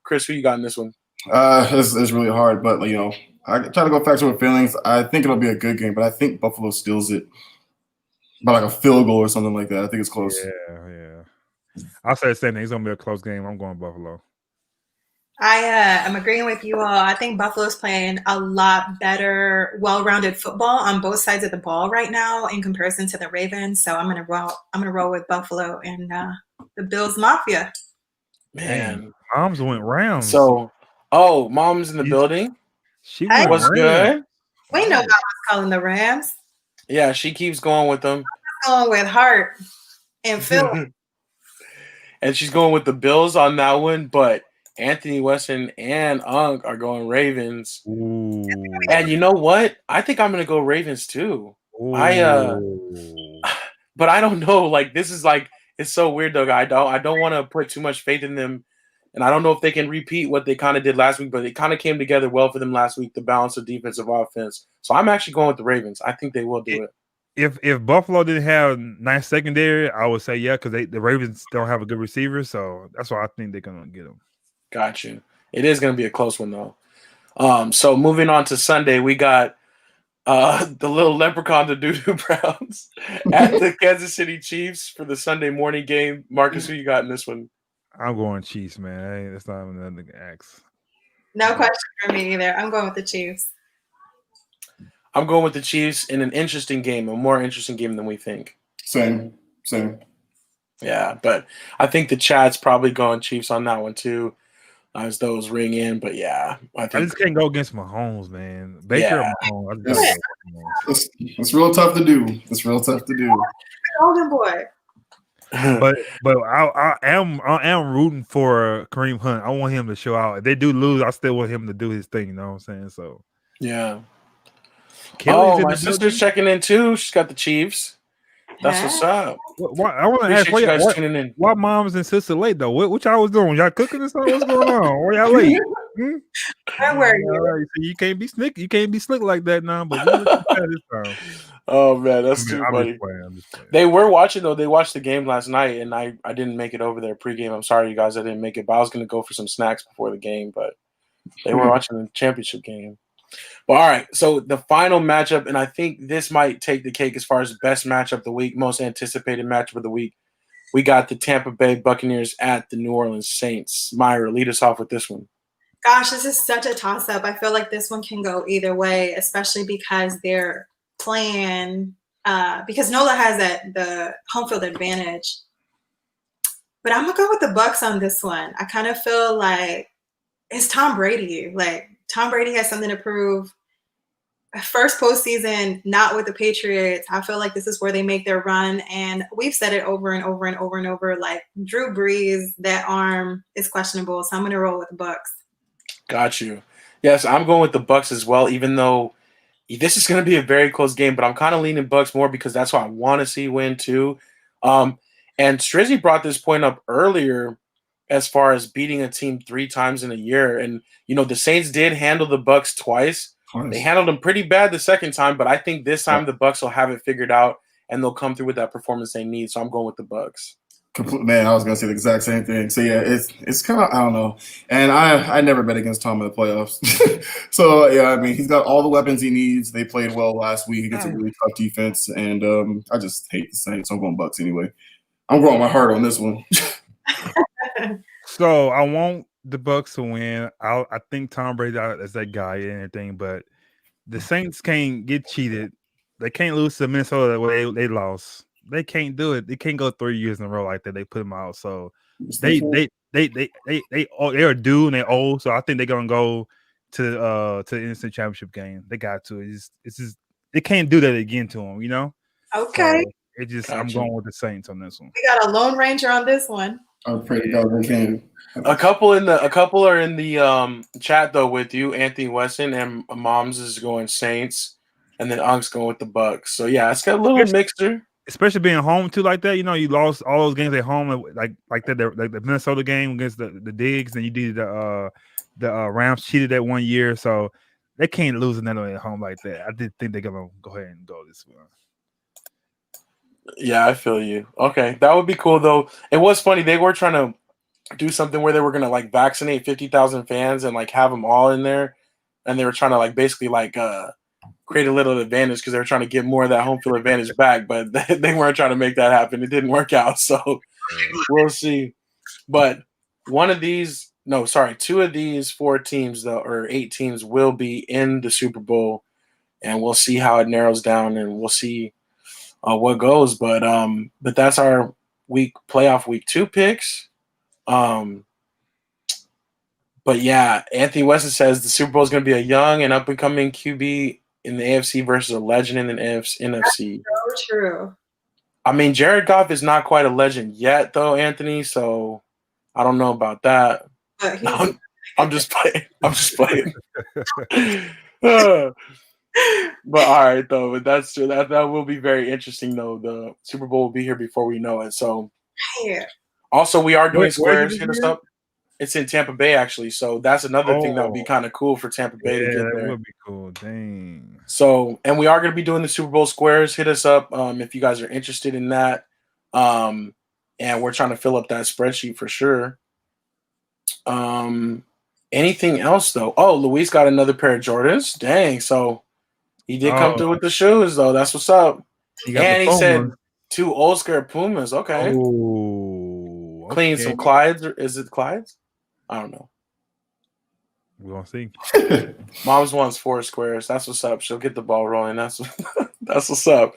Chris, who you got in this one?
It's really hard, but I try to go factor with feelings. I think it'll be a good game, but I think Buffalo steals it by like a field goal or something like that. I think it's close.
Yeah. I'll say the same thing. It's gonna be a close game. I'm going Buffalo.
I'm agreeing with you all. I think Buffalo's playing a lot better, well-rounded football on both sides of the ball right now in comparison to the Ravens. So I'm gonna roll with Buffalo and the Bills Mafia.
Man,
Moms went rounds.
So, Mom's in the building.
She
Hey.
What's good?
We know God was calling the Rams.
Yeah, she keeps going with them.
Going with heart and Phil.
And she's going with the Bills on that one, but Anthony Weston and Unk are going Ravens.
Ooh.
And you know what? I think I'm gonna go Ravens too.
Ooh.
But I don't know. Like this is like it's so weird though. I don't want to put too much faith in them. And I don't know if they can repeat what they kind of did last week, but it kind of came together well for them last week, the balance of defensive offense. So I'm actually going with the Ravens. I think they will do it.
If Buffalo didn't have nice secondary, I would say yeah, because the Ravens don't have a good receiver, so that's why I think they're gonna get them.
Got you. It is going to be a close one though. So moving on to Sunday, we got the little leprechaun, the Doo-Doo Browns at the Kansas City Chiefs for the Sunday morning game. Marcus, who you got in this one?
I'm going Chiefs, man. Hey, that's not even nothing to ask.
No question for me either. I'm going with the Chiefs.
I'm going with the Chiefs in an interesting game, a more interesting game than we think.
Same.
Yeah, but I think the Chad's probably going Chiefs on that one too, as those ring in. But yeah, I
just can't go against Mahomes, man. Baker or Mahomes.
It's real tough to do.
Golden boy.
but I am rooting for Kareem Hunt. I want him to show out. If they do lose, I still want him to do his thing. You know what I'm saying? So
yeah.
Kelly's
my sister's checking in too. She's got the Chiefs. That's what's up.
I want to ask
you guys tuning in.
Why moms and sister late though? What y'all was doing? Y'all cooking or something? What's going on? Why y'all late?
Where were you?
Right, so you can't be slick. You can't be slick like that now. But this time.
Oh man, that's too funny.
I'm just playing.
They were watching though. They watched the game last night, and I didn't make it over there pregame. I'm sorry, you guys. I didn't make it. But I was going to go for some snacks before the game, but they were watching the championship game. But all right, so the final matchup, and I think this might take the cake as far as best matchup of the week, most anticipated matchup of the week. We got the Tampa Bay Buccaneers at the New Orleans Saints. Myra, lead us off with this one.
Gosh, this is such a toss-up. I feel like this one can go either way, especially because they're playing because Nola has the home field advantage. But I'm gonna go with the Bucs on this one. I kind of feel like it's Tom Brady. Like Tom Brady has something to prove. First postseason, not with the Patriots. I feel like this is where they make their run. And we've said it over and over and over and over. Like Drew Brees, that arm is questionable. So I'm gonna roll with the Bucs. Got you.
Yes, I'm going with the Bucs as well, even though this is going to be a very close game, but I'm kind of leaning Bucs more because that's what I want to see win too. And Strizzy brought this point up earlier as far as beating a team 3 times in a year. And, you know, the Saints did handle the Bucs twice, They handled them pretty bad the second time, but I think this time the Bucks will have it figured out and they'll come through with that performance they need. So I'm going with the Bucks.
Man, I was gonna say the exact same thing. So yeah, it's kind of, I don't know. And I never bet against Tom in the playoffs. So yeah, I mean, he's got all the weapons he needs. They played well last week against a really tough defense, and I just hate the Saints. I'm going Bucks anyway. I'm going my heart on this one.
So I want the Bucks to win. I think Tom Brady is that guy and everything, but the Saints can't get cheated. They can't lose to Minnesota the way they lost. They can't do it. They can't go 3 years in a row like that. They put them out. So they are due and they old. So I think they're gonna go to the instant championship game. They got to. It's just they can't do that again to them. You know.
Okay.
So I'm going with the Saints on this one.
We got a Lone Ranger on this one.
I pray to God they can.
A couple are in the chat though with you, Anthony Weston, and Moms is going Saints, and then Unk's going with the Bucks. So yeah, it's got a little mixture.
Especially being home too, like that. You know, you lost all those games at home, like that. Like the Minnesota game against the Digs, and you did the Rams cheated that 1 year, so they can't lose another at home like that. I did think they're gonna go ahead and go this one.
Yeah, I feel you. Okay, that would be cool though. It was funny. They were trying to do something where they were gonna like vaccinate 50,000 fans and like have them all in there, and they were trying to like basically like create a little advantage because they were trying to get more of that home field advantage back, but they weren't trying to make that happen. It didn't work out, so we'll see. But two of these 4 teams though, or 8 teams, will be in the Super Bowl, and we'll see how it narrows down, and we'll see what goes. But that's our playoff week 2 picks. But yeah, Anthony Weston says the Super Bowl is going to be a young and up and coming QB in the AFC versus a legend in the NFC.
That's so true.
I mean, Jared Goff is not quite a legend yet, though, Anthony. So I don't know about that. I'm just playing. I'm just playing. But all right, though. But that's true. That will be very interesting, though. The Super Bowl will be here before we know it. So also, we are doing squares. Hit us up. It's in Tampa Bay, actually. So that's another thing that would be kind of cool for Tampa Bay to get there.
That would be cool. Dang.
So, and we are going to be doing the Super Bowl squares. Hit us up if you guys are interested in that. And we're trying to fill up that spreadsheet for sure. Anything else, though? Oh, Luis got another pair of Jordans. Dang. So he did come through with the shoes, though. That's what's up. And he said 2 old skirt Pumas. Okay.
Oh, okay.
Clean some Clydes. Is it Clydes? I don't know.
We're gonna see.
Mom's wants 4 squares. That's what's up. She'll get the ball rolling. That's what's up.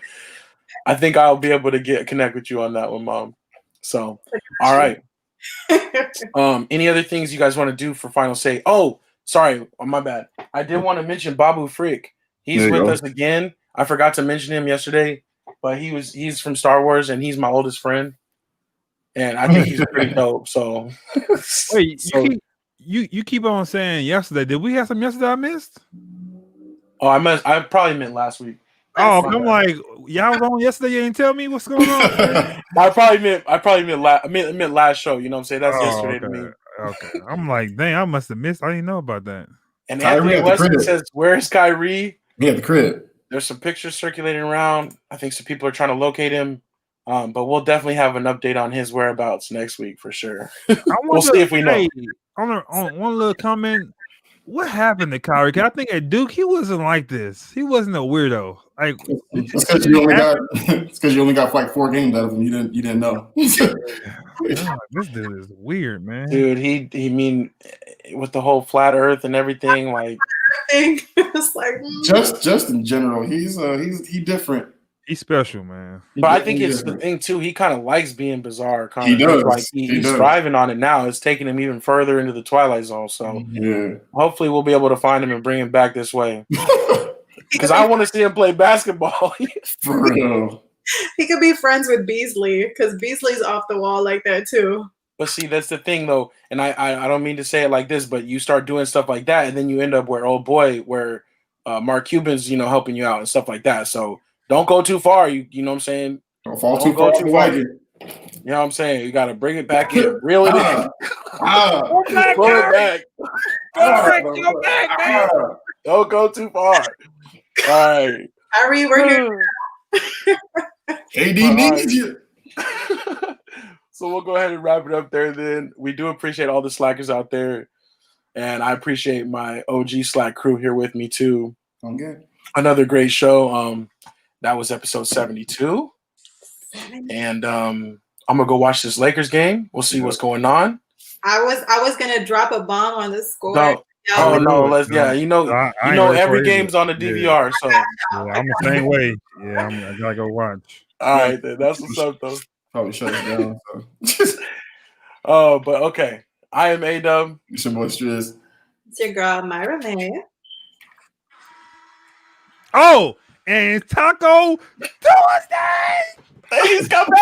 I think I'll be able to connect with you on that one, Mom. So, all right. Any other things you guys want to do for final say? Oh, sorry, my bad. I did want to mention Babu Frick. He's with us again. I forgot to mention him yesterday, but he's from Star Wars and he's my oldest friend. And I think he's pretty dope. So
wait, you keep on saying yesterday. Did we have some yesterday I missed?
Oh, I probably meant last week.
Oh, I'm like, y'all was on yesterday. You didn't tell me what's going on.
I meant last show. You know what I'm saying? That's yesterday to me.
Okay. I'm like, dang, I must have missed. I didn't know about that.
And Anthony Weston says, "Where's Kyrie?"
Yeah, the crib.
There's some pictures circulating around. I think some people are trying to locate him. But we'll definitely have an update on his whereabouts next week for sure. We'll see if we know.
On one little comment, what happened to Kyrie? I think at Duke he wasn't like this. He wasn't a weirdo. Like
it's because you only got like 4 games out of him. You didn't know.
This dude is weird, man.
Dude, he mean with the whole flat Earth and everything, like
it's like
just in general, he's different.
He's special, man.
But I think it's the thing too. He kind of likes being bizarre.
He does.
Like he's thriving on it now. It's taking him even further into the Twilight Zone. So hopefully we'll be able to find him and bring him back this way. Because I want to see him play basketball.
For real.
He could be friends with Beasley because Beasley's off the wall like that too.
But see, that's the thing though, and I don't mean to say it like this, but you start doing stuff like that, and then you end up where Mark Cuban's helping you out and stuff like that. So. Don't go too far. You know what I'm saying?
Don't fall too far.
You know what I'm saying? You got to bring it back in. Reel it in.
Pull it back. Go back, man.
Don't go too far. All right.
Harry, we're here.
AD
All
needs
right.
you.
So we'll go ahead and wrap it up there then. We do appreciate all the Slackers out there. And I appreciate my OG Slack crew here with me too.
I'm good.
Another great show. That was episode 72. And I'm gonna go watch this Lakers game. We'll see what's going on.
I was gonna drop a bomb on the score.
No. Oh no, let's you know
I ain't ready
every
for it
game's on the DVR. So
Yeah, I'm the same way. Yeah, I gotta go watch.
all right, then that's what's up though.
Probably shut it down. So.
Oh, but okay. I am A-Dub.
It's your boy Striz.
It's your girl Myra May.
Oh, and Taco Tuesday.
He's coming.